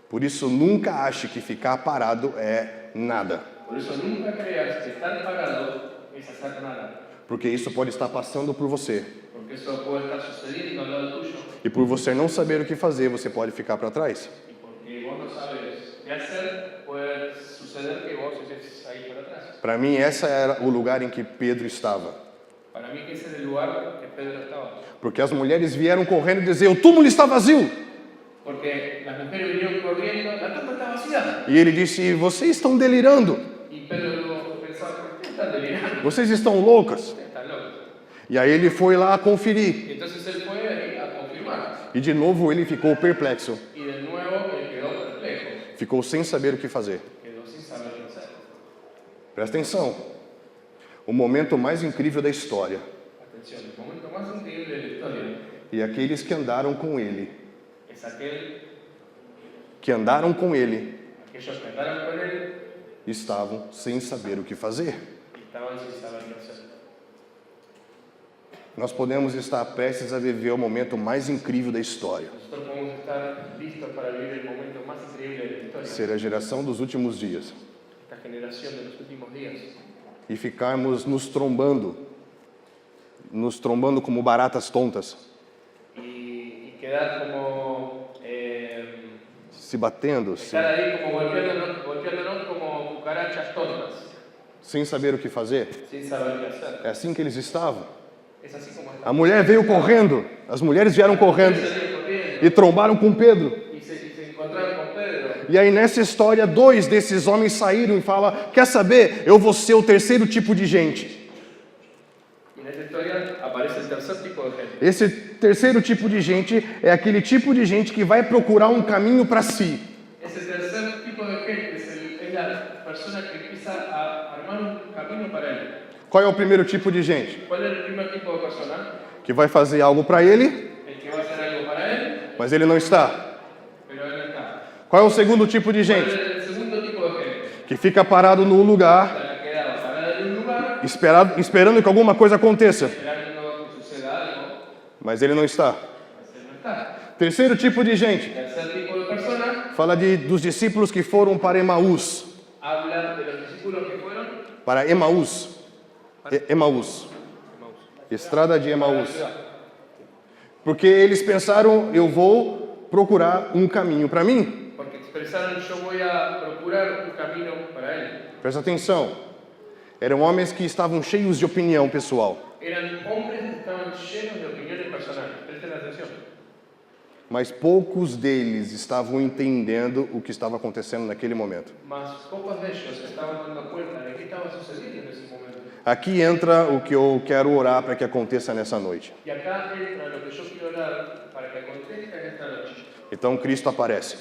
Por isso, nunca ache que ficar parado é nada, Por eso nunca creas que estar parado es hacer nada. porque isso pode estar passando por você. Porque eso puede estar sucediendo al lado tuyo. E por você não saber o que fazer, você pode ficar para trás. Y porque vos no sabes qué hacer, puede suceder que vos estés ahí para atrás. Para mim, esse era o lugar em que Pedro estava. Para mí que ese era el lugar que Pedro estaba. Porque as mulheres vieram correndo dizer, o túmulo está vazio. Porque las mujeres vinieron corriendo, la tumba está vacía. E ele disse, vocês estão delirando. Y Pedro pensaba, ¿qué están delirando? Vocês estão loucas. Ustedes están locos. E aí ele foi lá conferir. Y entonces él fue ahí a confirmar. E de novo ele ficou perplexo. Y de nuevo él quedó perplejo. Ficou sem saber o que fazer. Quedó sin saber qué hacer. Presta atenção. O momento mais incrível da história. Atención, el momento más increíble de la historia E aqueles que andaram com ele, es aqueles que andaron con él estavam sem saber o que fazer. y estaban sin saber qué hacer. Nós podemos estar prestes a viver o momento mais incrível da história. Nosotros podemos estar listos para vivir el momento más increíble de la historia, Ser a geração dos últimos dias. esta generación de los últimos días, E ficarmos nos trombando como baratas tontas, y quedar como se batendo, estar ahí como golpeándonos como cucarachas tontas, sem saber o que fazer. sin saber qué hacer. É assim que eles estavam. Es así como A está. mulher veio correndo, as mulheres vieram correndo Salieron corriendo e trombaram com Pedro. y se encontraron con Pedro. E aí nessa história, 2 desses homens saíram e falam, quer saber, eu vou ser o terceiro tipo de gente. Y en esta historia aparece el tercer tipo de gente. Esse terceiro tipo de gente é aquele tipo de gente que vai procurar um caminho para si. Ese tercer tipo de gente es la persona que empieza a armar un camino para él. Qual é o primeiro tipo de gente? ¿Cuál es el primer tipo de persona? Que vai fazer algo para ele, El que va a hacer algo para él, mas ele não está. pero él no está. Qual é o segundo tipo de ¿Cuál gente? es el segundo tipo de gente? Que fica parado no lugar, La que queda parada en un lugar, esperando que alguma coisa aconteça, esperando que suceda algo, mas ele não está. mas él no está. Terceiro tipo de gente, Tercer tipo de persona fala dos discípulos que foram para Emaús. habla de los discípulos que fueron Para Emaús. Emaús. Estrada de Emaús. Porque eles pensaram, eu vou procurar um caminho para mim. porque expresaron yo voy a procurar un camino para él. Presta atenção. Eram homens que estavam cheios de opinião pessoal. Eran hombres que estaban llenos de opiniones personales. Presten atención. Mas poucos deles estavam entendendo o que estava acontecendo naquele momento. Mas pocos de ellos se estaban dando cuenta de qué estaba sucediendo en ese momento. Aqui entra o que eu quero orar para que aconteça nessa noite. Y acá entra lo que yo quiero orar para que acontezca en esta noche. Então Cristo aparece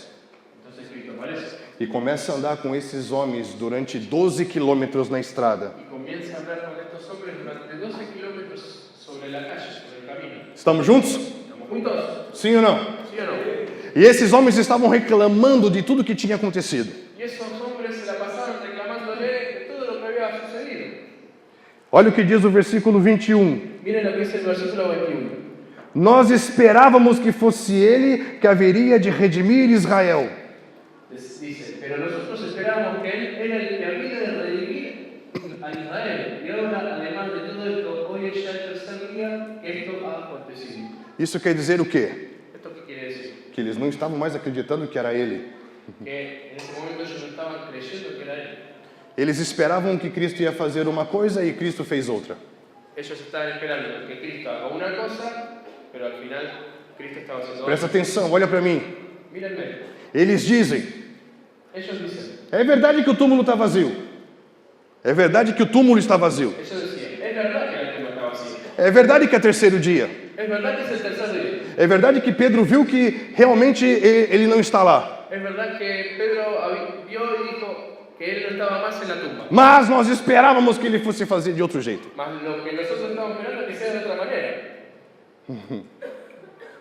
Entonces Cristo aparece e começa a andar com esses homens durante 12 quilômetros na estrada. y comienza a hablar con estos hombres durante 12 kilómetros sobre la calle, sobre el camino. Estamos juntos? ¿Estamos juntos? Sim ou não? ¿Sí o no? E esses homens estavam reclamando de tudo que tinha acontecido. Y esos hombres se la pasaron reclamándole de todo lo que había sucedido. Olha o que diz o versículo 21. Miren lo que dice el versículo 21. Nós esperávamos que fosse ele que haveria de redimir Israel. Dice, pero nosotros esperábamos que él era el que había de redimir a Israel. Y ahora, además de todo esto, hoy es ya el tercer día que esto ha acontecido. Isso quer dizer o quê? ¿Esto qué quiere decir? Que eles não estavam mais acreditando que era ele. Que en ese momento ellos no estaban creyendo que era él. Eles esperavam que Cristo ia fazer uma coisa e Cristo fez outra. Ellos estaban esperando que Cristo haga una cosa, pero al final Cristo estaba haciendo otra. Presta atenção, olha para mim. Mírenme. Eles dizem, Ellos dicen, é verdade que o túmulo está vazio. É verdade que o túmulo está vazio. ellos decían, es verdad que el tumba está vacío. É verdade que é terceiro dia. Es verdad que es el tercer día. É verdade que Pedro viu que realmente ele não está lá. Es verdad que Pedro vio y dijo que él no estaba más en la tumba. Mas nós esperávamos que ele fosse fazer de outro jeito. Mas lo que nosotros estamos esperando es que sea de otra manera.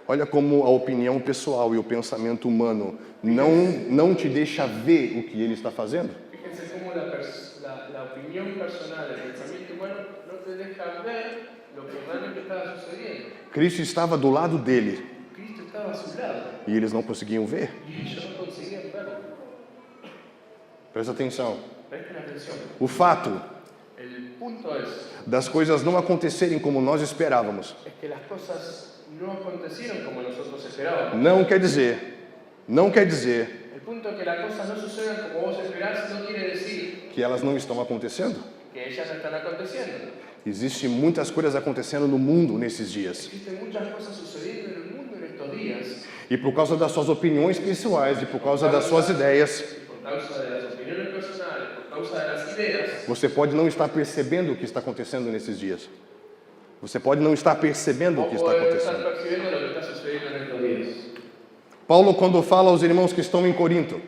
Olha como a opinião pessoal e o pensamento humano não te deixa ver o que ele está fazendo. Fíjense cómo la opinión personal, el pensamiento humano no te deja ver lo que realmente estaba sucediendo. Cristo estava do lado dele Cristo estaba a su lado e eles não conseguiam ver. y ellos no conseguían verlo. Presta atenção. Presten atención. O fato El punto es das coisas não acontecerem como nós esperávamos que las cosas no acontecieron como nosotros esperábamos. não quer dizer El punto es que las cosas no sucedan como vos esperás no quiere decir que elas não estão acontecendo. que ellas no están aconteciendo. Existem muitas coisas acontecendo no mundo nesses dias. Existen muchas cosas sucediendo en el mundo en estos días E por causa das suas opiniões pessoais e por causa das suas ideias, por causa de las opiniones personales, por causa de las ideas. você pode não estar percebendo o que está acontecendo nesses dias. Você pode não estar percebendo o que está Poder estar acontecendo. percibiendo lo que está sucediendo en estos días. Paulo, quando fala aos irmãos que estão em Corinto,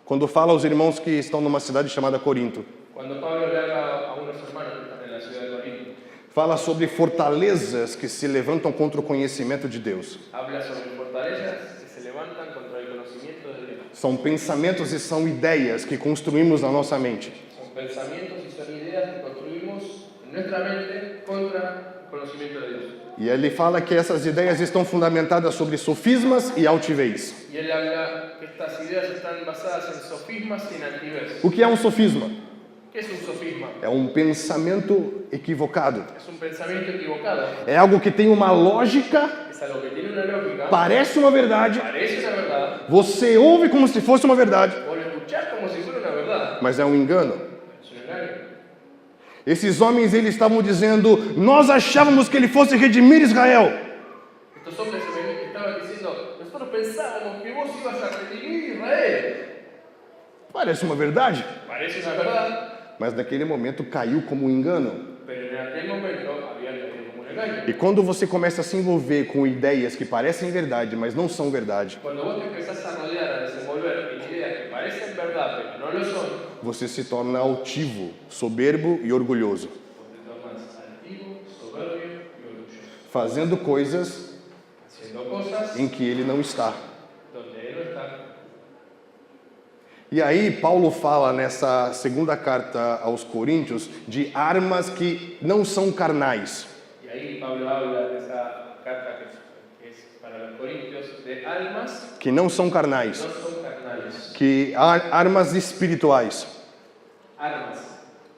quando fala aos irmãos que estão numa cidade chamada Corinto, Cuando Pablo le habla a unos hermanos que están en la ciudad de Corinto, fala sobre fortalezas que se levantam contra o conhecimento de Deus. habla sobre fortalezas que se levantan contra el conocimiento de Dios. São pensamentos e são ideias que construímos na nossa mente. Son pensamientos y son ideas que construimos en nuestra mente contra el conocimiento de Dios. E ele fala que essas ideias estão fundamentadas sobre sofismas e altivez. Y él habla que estas ideas están basadas en sofismas y en altivez. O que é um sofisma? ¿Qué es un sofisma? É um pensamento equivocado. Es un pensamiento equivocado. É algo que tem uma lógica, Es algo que tiene una lógica, parece uma verdade, parece una verdad, você ouve como se fosse uma verdade, o lo escuchás como si fuera una verdad. mas é um engano. Es un engaño. Esses homens, eles estavam dizendo, nós achávamos que ele fosse redimir Israel. Estos hombres estaban diciendo, nosotros pensábamos que vos ibas a redimir Israel. Parece uma verdade, Parece una verdad, mas naquele momento caiu como um engano. pero en aquel momento había caído como un engaño. E quando você começa a se envolver com ideias que parecem verdade, mas não são verdade, Cuando vos te empezás a rodear, a desenvolver en ideas que parecen verdad, pero no lo son, você se torna altivo, soberbo e orgulhoso, vos te tornas altivo, soberbio y orgulloso, fazendo coisas haciendo cosas em que ele não está. donde él no está. E aí Paulo fala nessa segunda carta aos Coríntios de armas que não são carnais. Y ahí Pablo habla de esa carta que es para los corintios, de almas Que não são carnais, no son carnales, que há armas espirituais, armas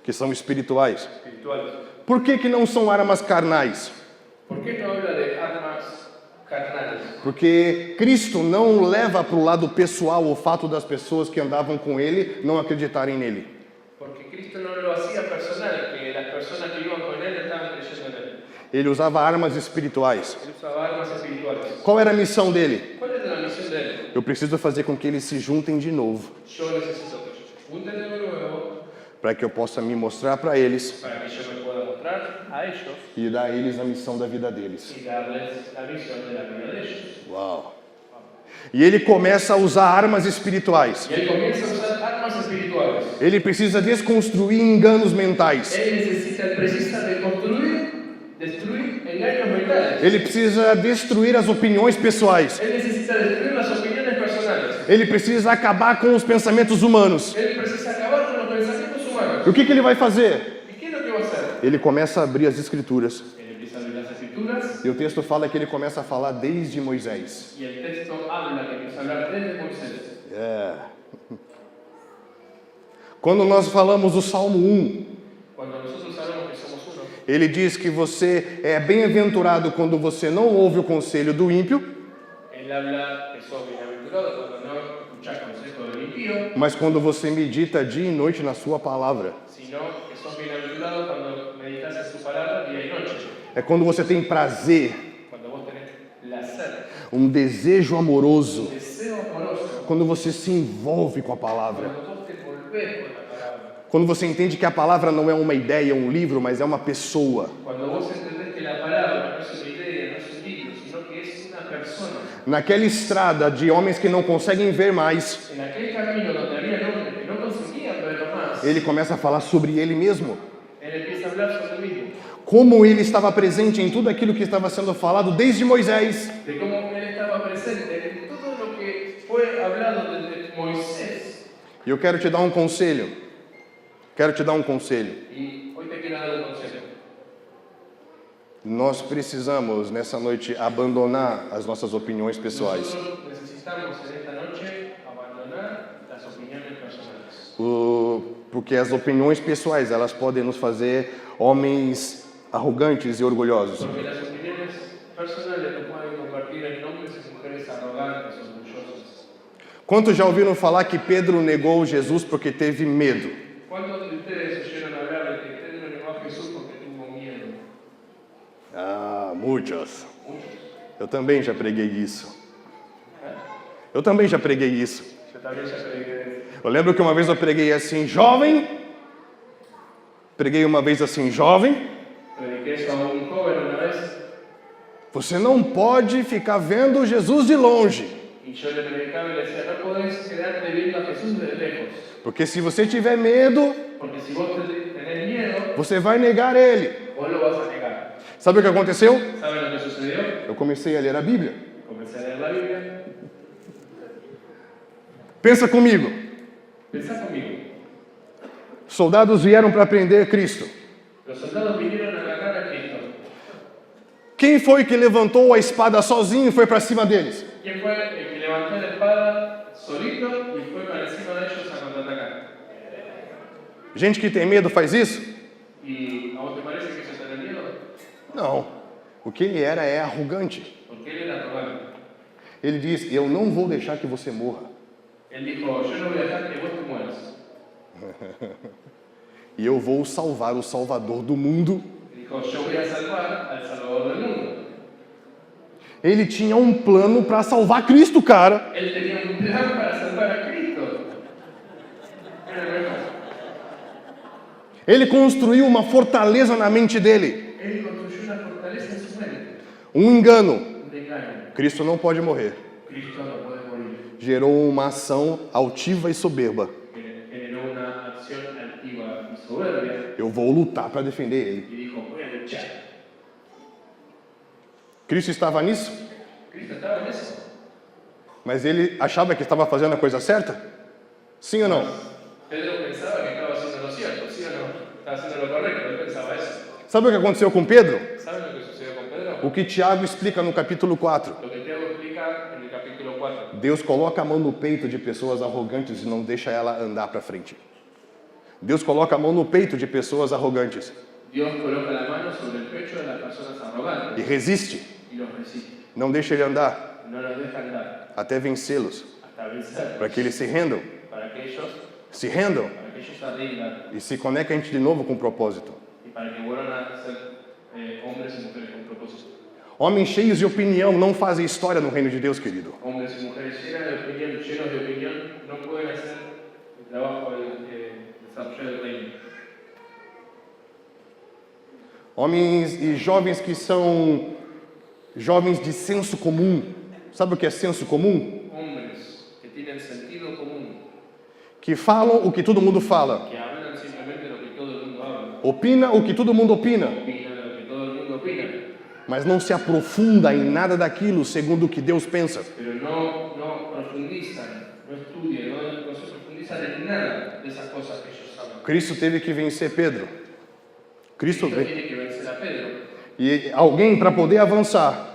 que são espirituais. espirituales. Por que não são armas carnais? ¿Por qué no habla de armas carnales? Porque Cristo não leva para o lado pessoal o fato das pessoas que andavam com ele não acreditarem nele. Porque Cristo no lo hacía personal, que las personas que iban con él estaban creyendo en él. Ele usava armas espirituais. Él usaba armas espirituales. Qual era a missão dele? ¿Cuál es la misión de él? Eu preciso fazer com que eles se juntem de novo, Yo necesito que ellos se junten de nuevo para que eu possa me mostrar para eles para que yo me pueda mostrar a ellos e dar a eles a missão da vida deles. y darles la misión de la vida de ellos. Uau! E ele começa a usar armas espirituais. Y él comienza a usar armas espirituales. Ele precisa desconstruir enganos mentais. Él precisa de destruir engaños mentales. Ele precisa destruir as opiniões pessoais. Él necesita necesita destruir las opiniones personales. Ele precisa acabar com os pensamentos humanos. Él precisa acabar con los pensamientos humanos. E o que ele vai fazer? ¿Y qué es lo que va a hacer? Ele começa a abrir as escrituras. Él empieza a abrir las escrituras E o texto fala que ele começa a falar desde Moisés. y el texto habla que empieza a hablar desde Moisés. Quando nós falamos do Salmo 1, Cuando nosotros hablamos que somos uno, ele diz que você é bem-aventurado quando você não ouve o conselho do ímpio, él habla que sos bienaventurado cuando no escuchás consejo del impío, mas quando você medita dia e noite na sua palavra. sino que sos bienaventurado cuando meditas en su palabra día y noche. É quando você tem prazer, Cuando vos tenés placer, um desejo amoroso, deseo amoroso, quando você se envolve com a palavra. cuando vos te envolvés con la palabra, Quando você entende que a palavra não é uma ideia, um livro, mas é uma pessoa. cuando vos entendés que la palabra no es una idea, no es un libro, sino que es una persona. Naquela estrada de homens que não conseguem ver mais, En aquel camino donde había hombres que no conseguían verlo más, ele começa a falar sobre ele mesmo. él empieza a hablar sobre el mismo, Como ele estava presente em tudo aquilo que estava sendo falado desde Moisés. de cómo él estaba presente en todo lo que fue hablado desde Moisés. E eu quero te dar um conselho. Quero te dar um conselho. Y hoy te quiero dar un consejo. Nós precisamos, nessa noite, abandonar as nossas opiniões pessoais. Nosotros necesitamos en esta noche abandonar las opiniones personales. Porque as opiniões pessoais, elas podem nos fazer homens arrogantes e orgulhosos. Porque las opiniones personales nos pueden convertir en hombres y mujeres arrogantes, orgullosos. Quantos já ouviram falar que Pedro negou Jesus porque teve medo? ¿Cuántos de ustedes oyeron hablar de que Pedro negó a Jesús porque tuvo miedo? Ah, muitos. Muchos. Eu também já preguei isso. Eu também já preguei isso. Yo también ya prediqué. Eu lembro que uma vez eu preguei assim, jovem. Preguei uma vez assim, jovem. Prediqué eso a un joven una vez Você não pode ficar vendo Jesus de longe. y yo le predicaba y le decía, no podés quedarte viendo a Jesús desde lejos. Porque se você tiver medo, Porque si vos tenés miedo, você vai negar ele. vos lo vas a negar. Sabe o que aconteceu? ¿Saben lo que sucedió? Eu comecei a ler a Bíblia. Comencé a leer la Biblia. Pensa comigo. Pensá conmigo. Soldados vieram para prender Cristo. Los soldados vinieron a agarrar a Cristo. Quem foi que levantou a espada sozinho e foi para cima deles? ¿Quién fue el que levantó la espada solito y fue para encima de ellos a contraatacar? Gente que tem medo faz isso? ¿Y a vos te parece que eso te da miedo? Não. O que ele era é arrogante. Porque él era arrogante. Ele diz, eu não vou deixar que você morra. Él dijo, yo no voy a dejar que vos te mueras. E eu vou salvar o Salvador do mundo. Dijo, yo voy a salvar al Salvador del mundo. Ele tinha um plano para salvar Cristo, cara. Él tenía un plan para salvar a Cristo. Era el mejor. Ele construiu uma fortaleza na mente dele. Él construyó una fortaleza en su mente. Um engano. Un engaño. Cristo não pode morrer. Cristo no puede morir. Gerou uma ação altiva e soberba. Generó una acción altiva y soberbia Eu vou lutar para defender ele. y dijo, voy a luchar. Cristo estava nisso, Cristo estaba en eso. mas ele achava que estava fazendo a coisa certa? Sim ou não? Pedro pensaba que estaba haciendo lo cierto, ¿sí o no? Estaba haciendo lo correcto, él pensaba eso. Sabe o que aconteceu com Pedro? ¿Saben lo que sucedió con Pedro? O que Tiago explica no capítulo 4. Lo que Tiago explica en el capítulo 4. Deus coloca a mão no peito de pessoas arrogantes e não deixa ela andar para frente. Deus coloca a mão no peito de pessoas arrogantes Dios coloca la mano sobre el pecho de las personas e arrogantes resiste. y los resiste. Não deixa ele andar No los deja andar até vencê-los, hasta vencerlos. para que eles se rendam, Para que ellos se rendam se rindan e se conectem de novo com o propósito. y para que vuelvan a ser hombres y mujeres con propósito. Homens cheios de opinião não fazem história no reino de Deus, querido. Hombres y mujeres llenos de opinión, no pueden hacer el trabajo de desarrollar el reino. Homens e jovens que são jovens de senso comum. Sabe o que é senso comum? Hombres que tienen sentido común, Que falam o que todo mundo fala. que hablan simplemente lo que todo el mundo habla, Opina o que todo mundo opina. opinan lo que todo el mundo opina, Mas não se aprofunda em nada daquilo segundo o que Deus pensa. pero no profundizan, no estudian, no se profundizan en nada de esas cosas que ellos saben. Cristo teve que vencer Pedro. Cristo Cristo veio. tiene que vencer a Pedro. E alguém, para poder avançar,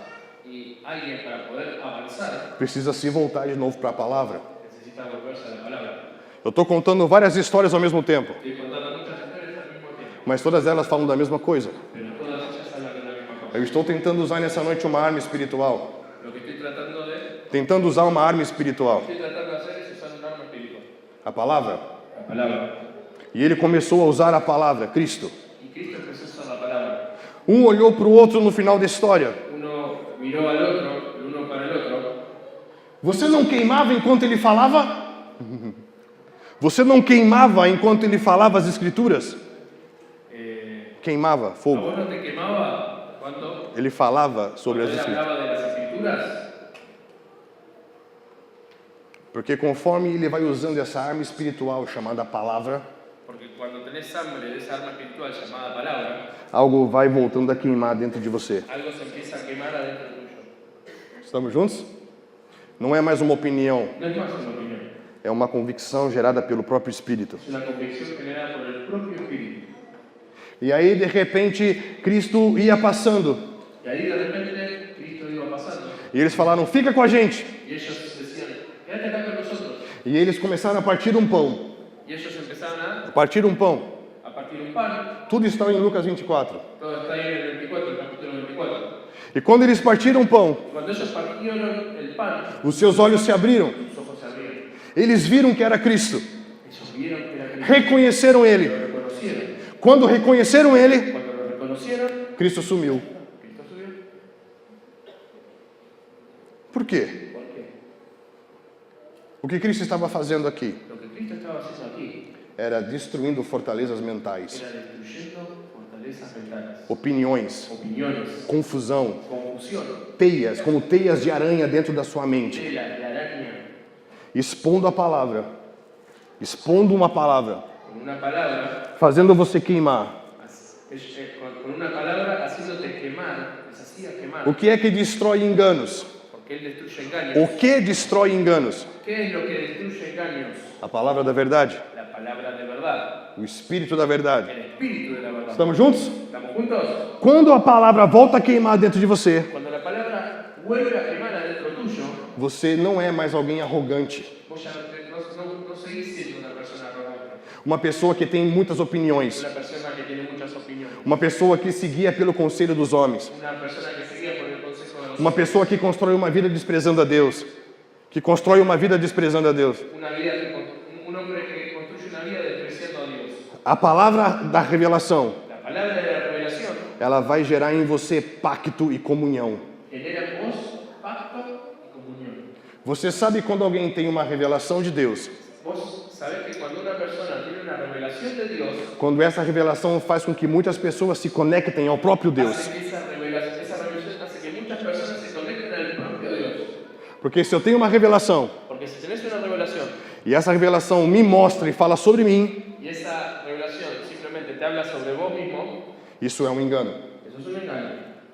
Y alguien para poder avanzar precisa se voltar de novo para a palavra. necesita volverse a la palabra. Eu estou contando várias histórias ao mesmo tempo, Estoy contando muchas historias al mismo tiempo, mas todas elas falam da mesma coisa. pero todas ellas hablan de la misma cosa. Eu estou tentando usar nessa noite uma arma espiritual. Lo que estoy tratando Usar uma arma espiritual. de hacer es usar un arma espiritual, A palavra. la palabra. E ele começou a usar a palavra, Cristo. Y Cristo empezó a usar la palabra. Um olhou para o outro no final da história. Uno miró al otro, el uno para el otro. Você não queimava enquanto ele falava? Você não queimava enquanto ele falava as escrituras? Queimava ¿A fogo. vos no te quemaba cuando Ele falava sobre as él escrituras. hablaba de las escrituras? Porque conforme ele vai usando essa arma espiritual chamada palavra, Porque cuando tenés hambre de esa arma espiritual llamada palabra, algo vai voltando a queimar dentro de você. algo se empieza a quemar adentro tuyo. Estamos juntos? Não é mais uma opinião, No es más una opinión, é uma convicção gerada pelo próprio Espírito. es una convicción generada por el propio Espíritu. E aí, de repente, Cristo ia passando. Y ahí de repente Cristo iba pasando E eles falaram, fica com a gente. y ellos decían, quédate acá con nosotros. E eles começaram a partir um pão. Y ellos empezaron a Partir um pão. partir un pan. Tudo está em Lucas 24. Todo está ahí en el 24, el capítulo 24. E quando eles partiram o pão, Cuando ellos partieron el pan, os seus olhos se abriram. sus ojos se abrieron. Eles viram que era Cristo. Ellos vieron que era Cristo. Reconheceram Lo ele. reconocieron. Quando reconheceram ele, Cuando lo reconocieron, Cristo sumiu. Cristo subió. Por quê? ¿Por qué? O que Cristo estava fazendo aqui Lo que Cristo estaba haciendo aquí era destruindo fortalezas mentais, era destruyendo fortalezas mentales, opiniões, opiniones, confusão, confusión, teias, como teias de aranha dentro da sua mente, tela de araña, expondo a palavra, expondo uma palavra, con una palabra, fazendo você queimar. con una palabra haciéndote quemar, les hacía quemar, O que é que destrói enganos? porque Él destruye engaños. O que destrói enganos? ¿Qué es lo que destruye engaños? A palavra da verdade, La palabra de verdad, o espírito da verdade. el espíritu de la verdad. Estamos juntos? ¿Estamos juntos? Quando a palavra volta a queimar dentro de você, Cuando la palabra vuelve a quemar adentro tuyo, você não é mais alguém arrogante, vos ya no seguís siendo una persona arrogante, uma pessoa que tem muitas opiniões, una persona que tiene muchas opiniones, uma pessoa que se guia pelo conselho dos homens, una persona que se guía por el consejo de los uma pessoa que constrói uma vida desprezando a Deus, que constrói uma vida desprezando a Deus. un hombre que construye una vida despreciando a Dios. A palavra da revelação, La palabra de la revelación ela vai gerar em você pacto e comunhão. genera en vos pacto y comunión. Você sabe quando alguém tem uma revelação de Deus, Vos sabés que cuando una persona tiene una revelación de Dios, quando essa revelação faz com que muitas pessoas se conectem ao próprio Deus. hace que esa revelación hace que muchas personas se conecten al propio Dios. Porque se eu tenho uma revelação Porque si tenés una revelación e essa revelação me mostra e fala sobre mim, y esa revelación simplemente te habla sobre vos mismo, isso é um engano. eso es un engaño.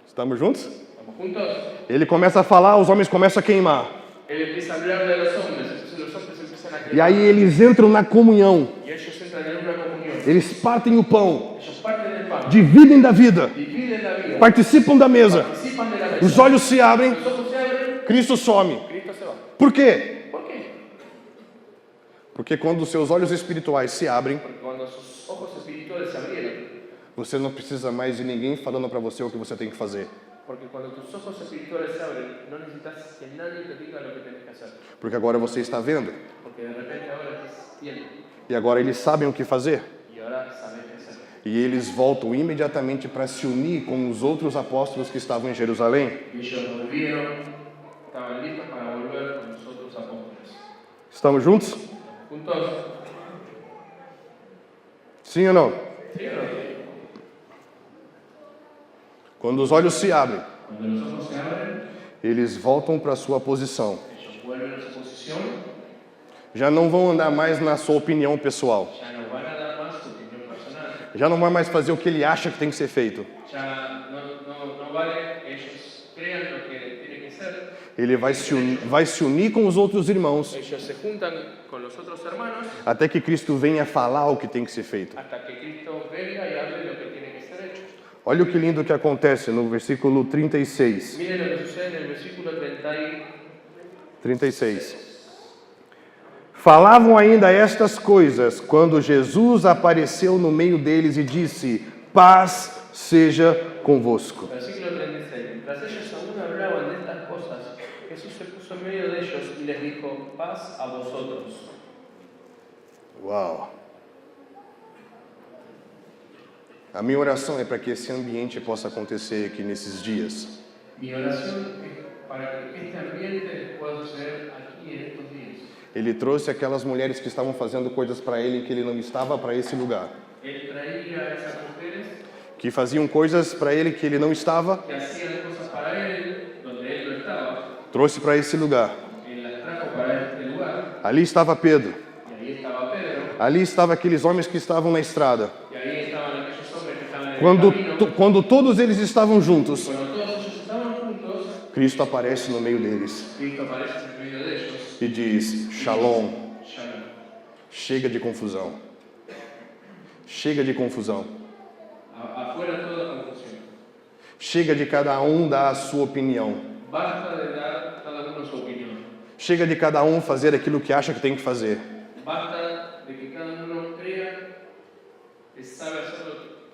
Estamos juntos? ¿Estamos juntos? Ele começa a falar, os homens começam a queimar. Él empieza a hablar de los hombres, entonces los hombres empiezan a E quemar. aí eles entram na comunhão. Y ellos entran en una comunión. Eles partem o pão, Ellos parten del pan, dividem da vida, dividen la vida, participam da mesa. participan de la Os mesa. olhos se abrem, Los ojos se abren, Cristo some. Cristo se va. Por quê? ¿Por qué? Porque quando os seus olhos espirituais se abrem, Porque cuando sus ojos espirituales se abrieron, você não precisa mais de ninguém falando para você o que você tem que fazer. porque cuando tus ojos espirituales se abren, no necesitas que nadie te diga lo que tienes que hacer. Porque agora você está vendo. Porque de repente ahora estás viendo E agora eles sabem o que fazer. y ahora sabes qué hacer. E eles voltam imediatamente para se unir com os outros apóstolos que estavam em Jerusalém. Y ellos volvieron, estaban listos para volver con los otros apóstoles. Estamos juntos? Juntos, Sim ou não? ¿sí o no? Quando os olhos se abrem, Cuando los ojos se abren, eles voltam para a sua posição. ellos vuelven a su posición, Já não vão andar mais na sua opinião pessoal. ya no van a dar más su opinión personal, Já não vai mais fazer o que ele acha que tem que ser feito. ya no vale que ellos crean lo que tiene que ser. ele vai se unir com os outros irmãos ellos se juntan con los otros hermanos até que Cristo venha falar o que tem que ser feito. hasta que Cristo venga y hable lo que tiene que ser hecho. Olha o que lindo que acontece no versículo 36. Miren lo que sucede en el versículo 36. Falavam ainda estas coisas quando Jesus apareceu no meio deles e disse: paz seja convosco. Versículo 36. Mientras ellos aún hablaban de estas cosas, Jesús se puso en medio de ellos y les dijo: paz a vosotros. Uau! A minha oração é para que esse ambiente possa acontecer aqui nesses dias. Mi oración es para que este ambiente pueda suceder aquí en estos días. Ele trouxe aquelas mulheres que estavam fazendo coisas para ele que ele não estava para esse lugar. Él traía a esas mujeres Que faziam coisas para ele que ele não estava, que hacían cosas para él donde él no estaba. trouxe para esse lugar. Él las trajo para este lugar. Ali estava Pedro. Y ahí estaba Pedro. Ali estavam aqueles homens que estavam na estrada. Y ahí estaban aquellos hombres que estaban en el camino. Quando todos eles estavam juntos, Cuando todos ellos estaban juntos, Cristo aparece no meio deles Cristo aparece en medio de ellos. e diz: Shalom, Shalom. chega de confusão. Chega de confusão. Afuera toda confusión. Chega de cada um dar a sua opinião. Basta de dar cada uno su opinión. Chega de cada um fazer aquilo que acha que tem que fazer. Basta de que cada uno crea que sabe hacer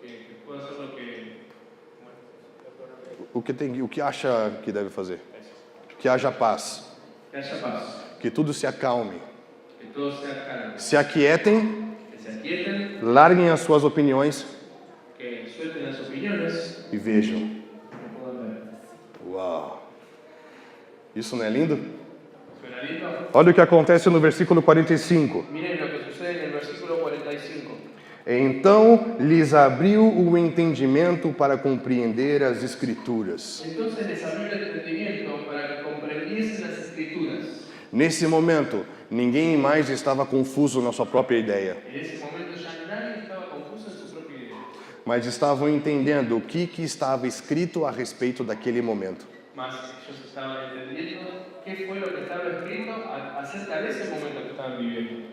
que puede hacer lo que... O que acha que deve fazer. Que haja paz. Que haya paz. Que tudo se acalme. Que todo sea calmo. Se aquietem, Que se aquieten. larguem as suas opiniões Que suelten las opiniones. e vejam. Que puedan ver. Uau! Isso não é lindo? ¿Suena lindo? Olha o que acontece no versículo 45. Miren lo que sucede en el versículo 45. Então lhes abriu o entendimento para compreender as Escrituras. Entonces les abrió el entendimiento para que comprendiesen las escrituras. Nesse momento, ninguém mais estava confuso na sua própria ideia, En ese momento ya nadie estaba confuso en su propia idea, mas estavam entendendo o que estava escrito a respeito daquele momento. mas ellos estaban entendiendo qué fue lo que estaba escrito acerca de ese momento que estaban viviendo.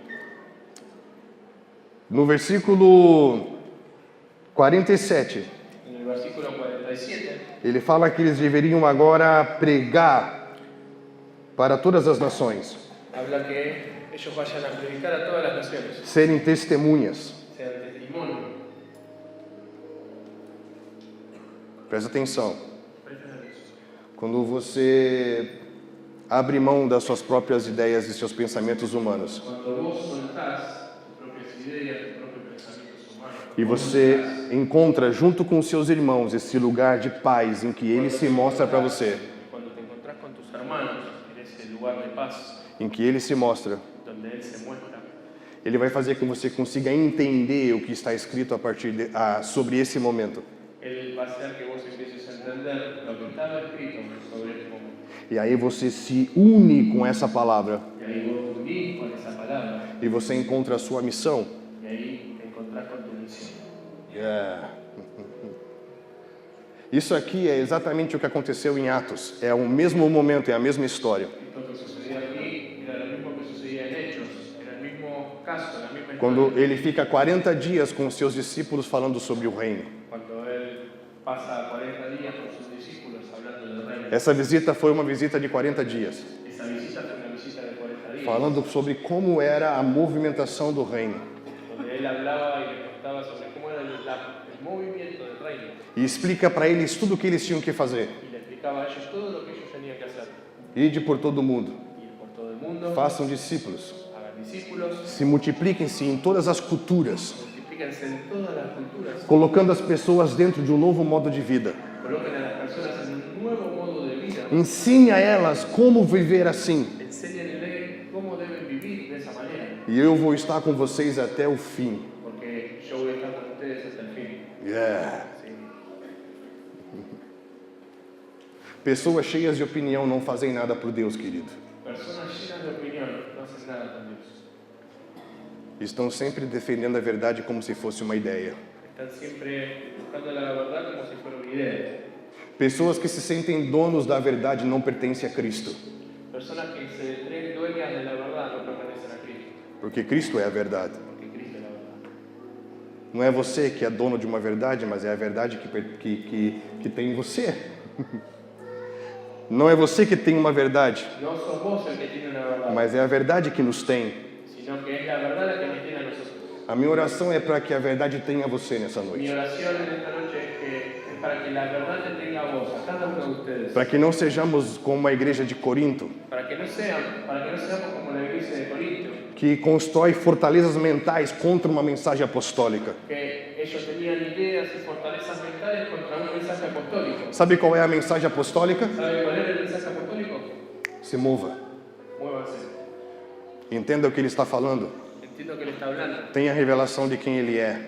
No versículo 47, En el versículo 47, ele fala que eles deveriam agora pregar para todas as nações, habla que ellos vayan a predicar a todas las naciones, serem testemunhas. sean testimonio. Presta atenção. Presten atención. Quando você abre mão das suas próprias ideias e seus pensamentos humanos, Cuando vos soltás tus propias ideas, tus propios pensamientos humanos, e você encontra junto com seus irmãos esse lugar de paz em que ele se mostra para você, cuando te encontrás con tus hermanos en ese lugar de paz, em que ele se mostra, donde Él se muestra, ele vai fazer com que você consiga entender o que está escrito a partir sobre esse momento. Él va a hacer que vos empieces a entender lo que estaba escrito sobre este momento. E aí você se une com essa palavra Y ahí vos te unís con esa palabra. e você encontra a sua missão. Y ahí te encontrás con tu misión. Yeah. Isso aqui é exatamente o que aconteceu em Atos. É o mesmo momento, é a mesma história. Esto que sucedía aquí era lo mismo que sucedía en Hechos. Era el mismo caso, la misma Quando historia. ele fica 40 dias com os seus discípulos falando sobre o reino. Cuando Él pasa 40 días con sus discípulos hablando del reino. Essa visita foi uma visita de 40 dias, Esa visita fue una visita de 40 días. falando sobre como era a movimentação do reino. Donde Él hablaba y les contaba sobre cómo era el movimiento del reino. E explica para eles tudo o que eles tinham que fazer. Y le explicaba a ellos todo lo que ellos tenían que hacer. Ide por todo mundo, Ir por todo el mundo, façam discípulos, hagan discípulos, se multipliquem-se em todas as culturas, multiplíquense en todas las culturas, colocando as pessoas dentro de um novo modo de vida. coloquen a las personas en un nuevo modo de vida, Ensine a elas como viver assim. enséñenle cómo deben vivir de esa manera, E eu vou estar com vocês até o fim. porque yo voy a estar con ustedes hasta el fin. Yeah. ¿Sí? Pessoas cheias de opinião não fazem nada por Deus, querido. Personas llenas de opinión no hacen nada con Dios. Estão sempre defendendo a verdade como se fosse uma ideia. Están siempre buscando la verdad como si fuera una idea. Pessoas que se sentem donos da verdade não pertencem a Cristo, Personas que se creen dueñas de la verdad no pertenecen a Cristo, porque Cristo é a verdade. porque Cristo es la verdad. Não é você que é dono de uma verdade, mas é a verdade que tem em você. Não é você que tem uma verdade, No sos vos el que tiene una verdad, mas é a verdade que nos tem. sino que es la verdad la que nos tiene a nosotros. A minha oração é para que a verdade tenha você nessa Mi noite. oración en esta noche es para que la verdad te tenga a vos, a cada uno de ustedes. Para que não sejamos como a igreja de Corinto, Para que no seamos como la iglesia de Corinto, que constrói fortalezas mentais contra uma mensagem apostólica. que ellos tenían ideas y fortalezas mentales contra un mensaje apostólico. Sabe qual é a mensagem apostólica? ¿Sabe cuál era el mensaje apostólico? Se mova. Muévanse. Entenda o que ele está falando. Entiendo que él está hablando. Tenha a revelação de quem ele é.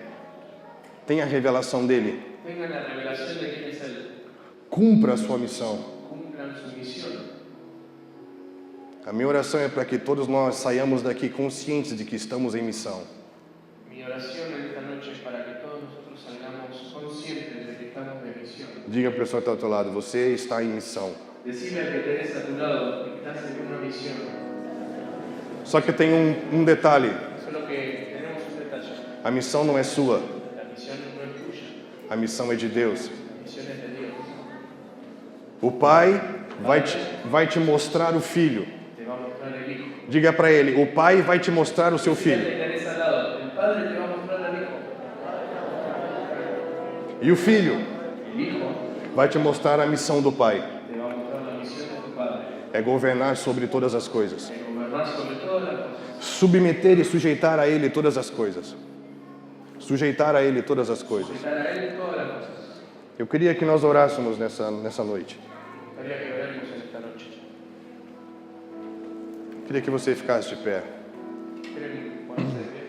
Tenha a revelação dele. Tengan la revelación de quién es él. Cumpra a sua missão. Cumplan su misión. A minha oração é para que todos nós saiamos daqui conscientes de que estamos em missão. Mi oración en esta noche es para que todos nosotros salgamos conscientes de que estamos de misión. Diga para a pessoa que está ao teu lado, você está em missão. Decime al que tenés a tu lado que estás en una misión. Só que tem um detalhe. Solo que tenemos un detalle. A missão não é sua. La misión no es tuya. A missão é de Deus. La misión es de Dios. O Pai vai te mostrar o Filho. Te va a mostrar el Hijo. Diga para ele, o Pai vai te mostrar o seu Si ya Filho. te tenés al lado, el Padre te va a mostrar al Hijo. E o Filho El Hijo vai te mostrar a missão do Pai. te va a mostrar la misión de tu Padre. É governar sobre todas as coisas. De gobernar sobre todas las cosas. Submeter e sujeitar a Ele todas as coisas. Sujeitar a Ele todas as coisas. Sujetar a Él en todas las cosas. Eu queria que nós orássemos nessa noite. Gustaría que oremos en esta noche. Queria que você ficasse de pé. ¿Quieren ponerse de pie?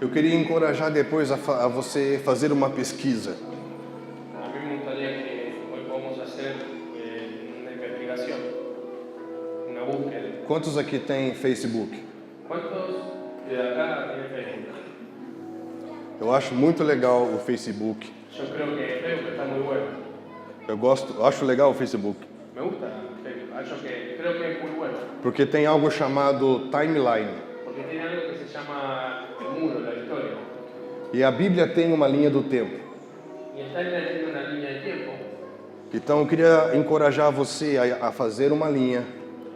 Eu queria encorajar depois a você fazer uma pesquisa. A mí me gustaría que hoy podamos hacer una investigación, una búsqueda. Quantos aqui têm Facebook? ¿Cuántos de acá tienen Facebook? Eu acho muito legal o Facebook. Yo creo que Facebook está muy bueno. Eu acho legal o Facebook, Me gusta Facebook. Creo que es muy bueno. porque tem algo chamado timeline. Porque tiene algo que se llama el muro, la historia. E a Bíblia tem uma linha do tempo. Y está en una línea de tiempo. Então eu queria encorajar você a fazer uma linha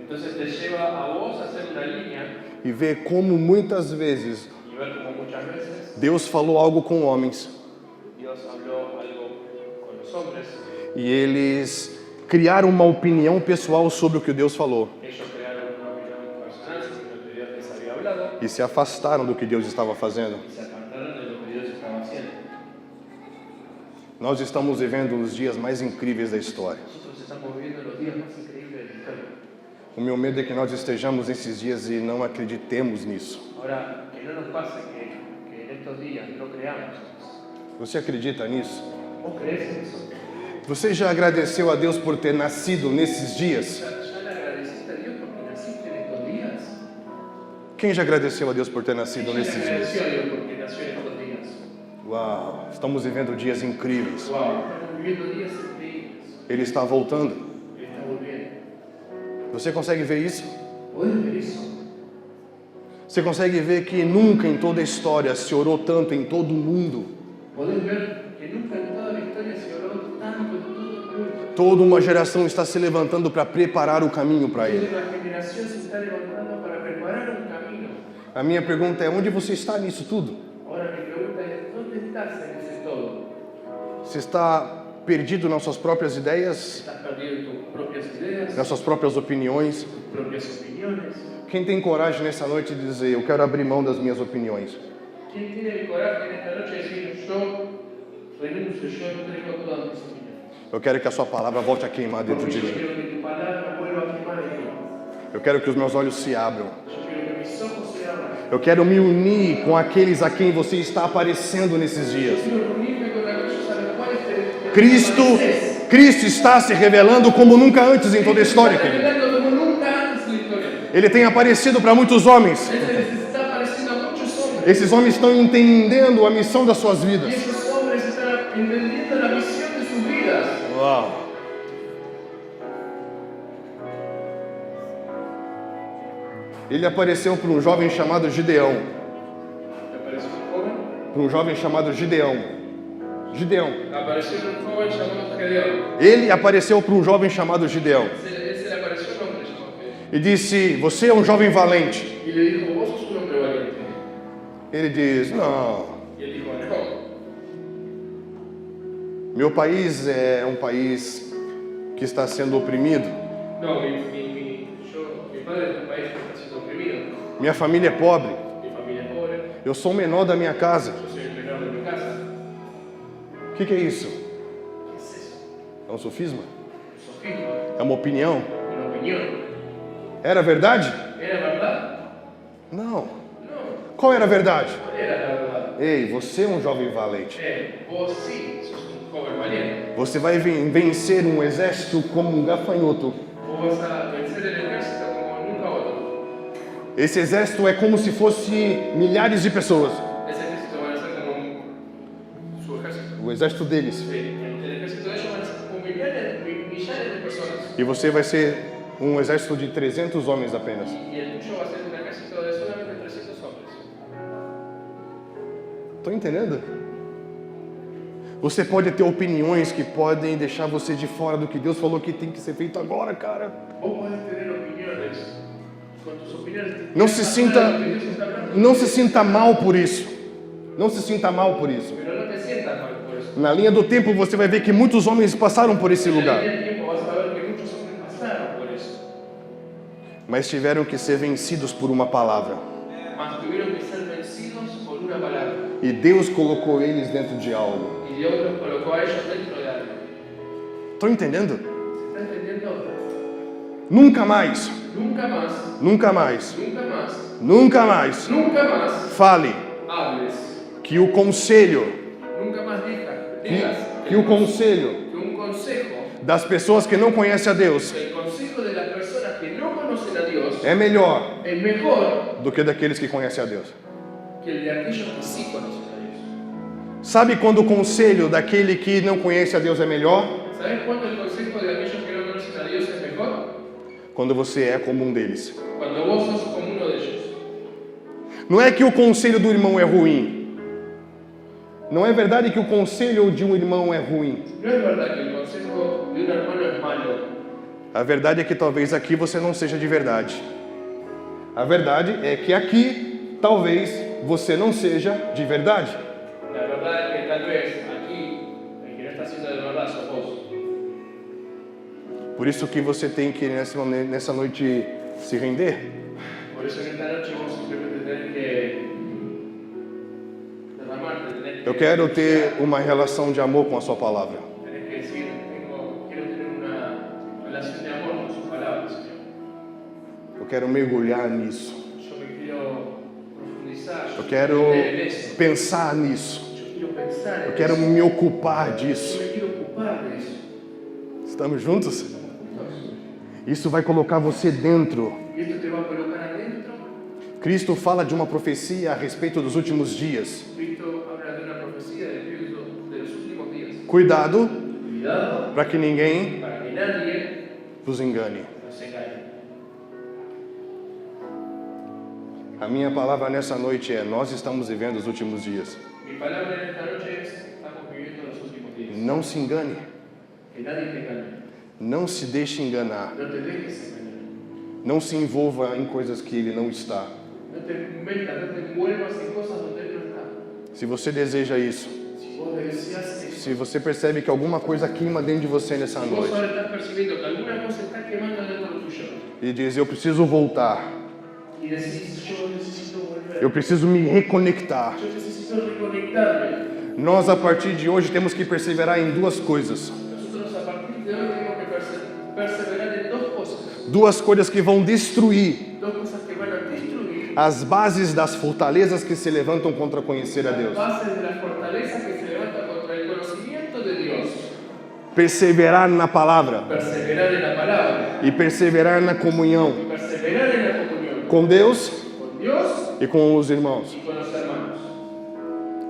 Entonces te lleva a vos a hacer una línea e ver como muitas vezes y ver como muchas veces Deus falou algo com homens Dios habló algo con los hombres. e eles criaram uma opinião pessoal sobre o que Deus falou Ellos crearon una opinión personal sobre lo que Dios les había hablado e se afastaram do que Deus estava fazendo. y se apartaron de lo que Dios estaba haciendo. Nós estamos vivendo os dias mais incríveis da história. Nosotros estamos viviendo los días más increíbles de la historia. O meu medo é que nós estejamos nesses dias e não acreditemos nisso. Ahora, que no nos pase que en estos días no creamos. Você acredita nisso? ¿Vos crees en eso? Você já agradeceu a Deus por ter nascido nesses dias? ¿Ya le agradeciste a Dios porque naciste en estos días? Quem já agradeceu a Deus por ter nascido ¿Quién le nesses dias? agradeció a Dios porque nació en estos días? Uau, estamos vivendo dias incríveis. Wow, estamos viviendo días increíbles. Ele está voltando. Él está volviendo. Você consegue ver isso? ¿Puedes ver eso? Você consegue ver que nunca em toda a história se orou tanto em todo o mundo? ¿Podés ver que nunca en toda la historia se oró tanto en todo el mundo? Toda uma geração está se levantando para preparar o caminho para Toda Ele. una generación se está levantando para preparar un camino. A minha pergunta é, onde você está nisso tudo? Ahora mi pregunta es, ¿dónde estás en ese todo? Você está perdido nas suas próprias ideias, ¿Estás perdido en tus propias ideas, nas suas próprias opiniões? tus propias opiniones? Quem tem coragem nessa noite de dizer, eu quero abrir mão das minhas opiniões? ¿Quién tiene el coraje en esta noche de decir, yo renuncio, yo entrego todas mis opiniones? Eu quero que a sua palavra volte a queimar dentro Porque de yo mim. quiero que tu palabra vuelva a quemar en mí. Eu quero que os meus olhos se abram Yo quiero que mis ojos se abran Eu quero me unir com aqueles a quem você está aparecendo nesses dias. Quiero reunirme con aquellos a los cuales te Cristo, Cristo está se revelando como nunca antes em toda a história, querido. revelando como nunca antes en la historia. Ele tem aparecido para muitos homens. Él se les está apareciendo a muchos hombres. Esses homens estão entendendo a missão das suas Y vidas. esos hombres están entendiendo la misión de sus vidas. Uau! Ele apareceu para um jovem chamado Gideão. Apareció un joven. Para um jovem chamado Gideão. Gideão. Apareció un joven llamado Gedeón. Ele apareceu para um jovem chamado Gideão. Él se le apareció un hombre llamado Gedeón. E disse: você é um jovem valente. Y le dijo, vos sos un hombre valiente. Ele diz: não, Y él dijo, no. meu país é um país que está sendo oprimido. No, mi padre es de un país que está siendo oprimido. Minha família é pobre. Mi familia es pobre. Eu sou o menor da minha casa. Yo soy el menor de mi casa. O que é isso? ¿Qué es eso? É um sofisma? Un sofisma. É uma opinião? Una opinión. Era verdade? ¿Era verdad? Não. No. Qual era a verdade? Era la verdad. Ei, você é um jovem valente. Vos sí sos un joven valiente. Você vai vencer um exército como um gafanhoto. Vos vas a vencer el ejército como nunca otro. Esse exército é como se fosse milhares de pessoas. Ese ejército va a ser como su ejército. O exército deles. Sí, el ejército de ellos van a ser como millares de personas. E você vai ser um exército de 300 homens apenas. Y el tuyo va a ser un ejército de solamente 300 hombres. Estão entendendo? Você pode ter opiniões que podem deixar você de fora do que Deus falou que tem que ser feito agora, cara. Vos podés tener opiniones. Con tus opiniones. Não se sinta, não se sinta mal por isso. Não se sinta mal por isso. Pero no te sientas mal por eso. Na linha do tempo você vai ver que muitos homens passaram por esse En lugar, el tiempo vas a ver que muchos hombres pasaron por eso. mas tiveram que ser vencidos por uma palavra. Mas tuvieron que ser vencidos por una palabra. E Deus colocou eles dentro de algo. Y Dios los colocó a ellos dentro de algo. Estão entendendo? ¿Se está entendiendo? Nunca mais, Nunca más, nunca mais, nunca más, nunca mais nunca más fale hables. que o conselho, Nunca más digas que o conselho que un consejo, das pessoas que não conhecem a Deus el consejo de las personas que no conocen a Dios é melhor es mejor do que daqueles que conhecem a Deus. que el de aquellos que sí conocen a Dios. Sabe quando o conselho daquele que não conhece a Deus é melhor? ¿Sabes cuándo el consejo de aquellos que no conocen a Dios es mejor? Quando você é como um deles. Cuando vos sos como uno de ellos. Não é que o conselho do irmão é ruim. Não é verdade que o conselho de um irmão é ruim. No es verdad que el consejo de un hermano es malo. A verdade é que talvez aqui você não seja de verdade. A verdade é que aqui talvez você não seja de verdade. La verdad es que tal vez aquí el que no está haciendo de verdad sos vos. Por isso que você tem que nessa noite se render. Por eso en esta noche vos simplemente tenés que derramarte, tenés que... Eu quero ter uma relação de amor com a sua palavra. Tenés que decir, quiero tener una relación de amor con sus palabras, Señor. Eu quero mergulhar nisso. Yo me quiero profundizar, Eu yo quero quiero meter en eso. pensar nisso. Yo quiero pensar en Eu quero eso. me ocupar Yo disso. me quiero ocupar de eso. Estamos juntos? Isso vai colocar você dentro. Y esto te va a colocar adentro. Cristo fala de uma profecia a respeito dos últimos dias. Cristo habla de una profecía del Espíritu de los últimos días. Cuidado Cuidado para que ninguém para que nadie vos engane. nos engañe. A minha palavra nessa noite é: nós estamos vivendo os últimos dias. Mi palabra en esta noche es: estamos viviendo los últimos días. Não se engane. Que nadie te engañe. Não se deixe enganar. No te dejes engañar. Não se envolva em coisas que ele não está. No te metas, no te envuelvas en cosas donde Él no está. Se você deseja isso, Si vos deseas eso, se você percebe que alguma coisa queima dentro de você nessa si vos noite ahora estás percibiendo que alguna cosa está quemando dentro tuyo e diz: eu preciso voltar, y decís: yo necesito volver, eu preciso me reconectar. yo necesito reconectarme. Nós, a partir de hoje, temos que perseverar em duas coisas. Nosotros a partir de hoy tenemos que perseverar en dos cosas. Duas coisas que vão destruir Dos cosas que van a destruir as bases das fortalezas que se levantam contra conhecer a Deus. Las bases de la fortaleza que se levanta contra el conocimiento de Dios. Perseverar na palavra Perseverar en la palabra. e perseverar na comunhão Y perseverar en la comunión com Deus con Dios e com os irmãos. y con los hermanos.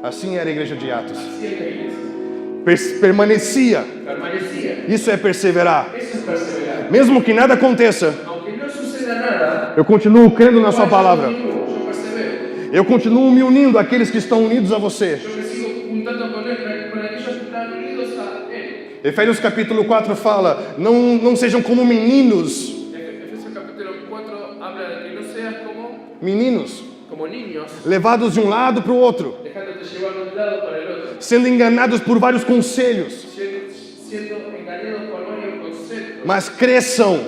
Assim era a igreja de Atos. Así es la iglesia. Permanecia. Permanecía. Isso é perseverar. Eso es perseverar. Mesmo que nada aconteça, Aunque no suceda nada, eu continuo crendo na sua yo palavra. continúo, yo persevero. Eu continuo me unindo àqueles que estão unidos a você. Yo me sigo juntando con él, con aquellos que están unidos a él. Efésios capítulo 4 fala, não sejam como meninos. Efesios capítulo 4 habla de que no seas Meninos, como niños, levados de um lado para o outro, dejándote llevar de un lado para el otro, sendo enganados por vários conselhos. siendo engañados por varios conceptos, Mas cresçam,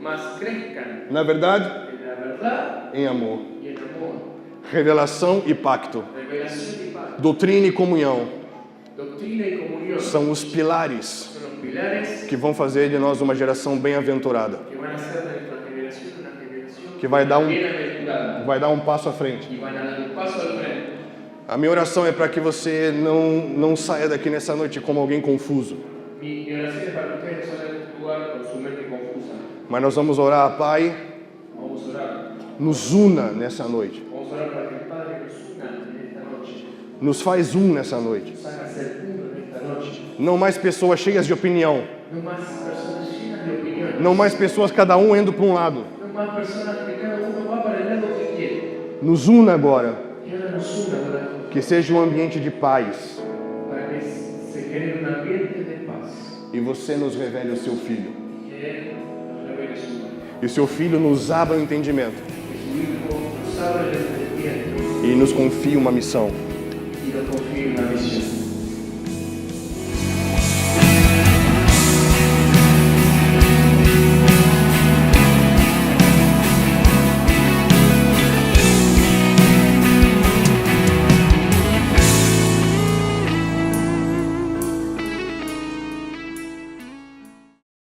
mas crezcan na verdade, en la verdad em amor. y en amor, Revelação e pacto, revelación y paz, doutrina e comunhão doctrina y comunión. são os pilares Son los pilares que vão fazer de nós uma geração bem-aventurada, que van a hacer de nuestra generación una generación que vai dar bienaventurada um passo à frente. y van a dar un paso al frente. A minha oração é para que você não saia daqui nessa noite como alguém confuso. Mi oración es para que ustedes no salgan de este lugar con su mente confusa. Mas nós vamos orar, Pai, Vamos a orar. nos una nessa noite. Vamos a orar para que el Padre nos una en esta noche. Nos faz nessa noite. Nos haga ser uno en esta noche. Não mais pessoas cheias de opinião. No más personas llenas de opiniones. Não mais pessoas, cada um indo para um lado. No más personas que cada uno va para el lado que quiere. Nos una agora. Que ahora nos una ahora Que seja um ambiente de paz. para que se genere un ambiente de paz. E você nos revele o seu Filho. Y que Él nos revele su mano. E o seu Filho nos abra o entendimento. Que su Hijo nos abra el entendimiento E nos confie uma missão. y nos confíe una misión.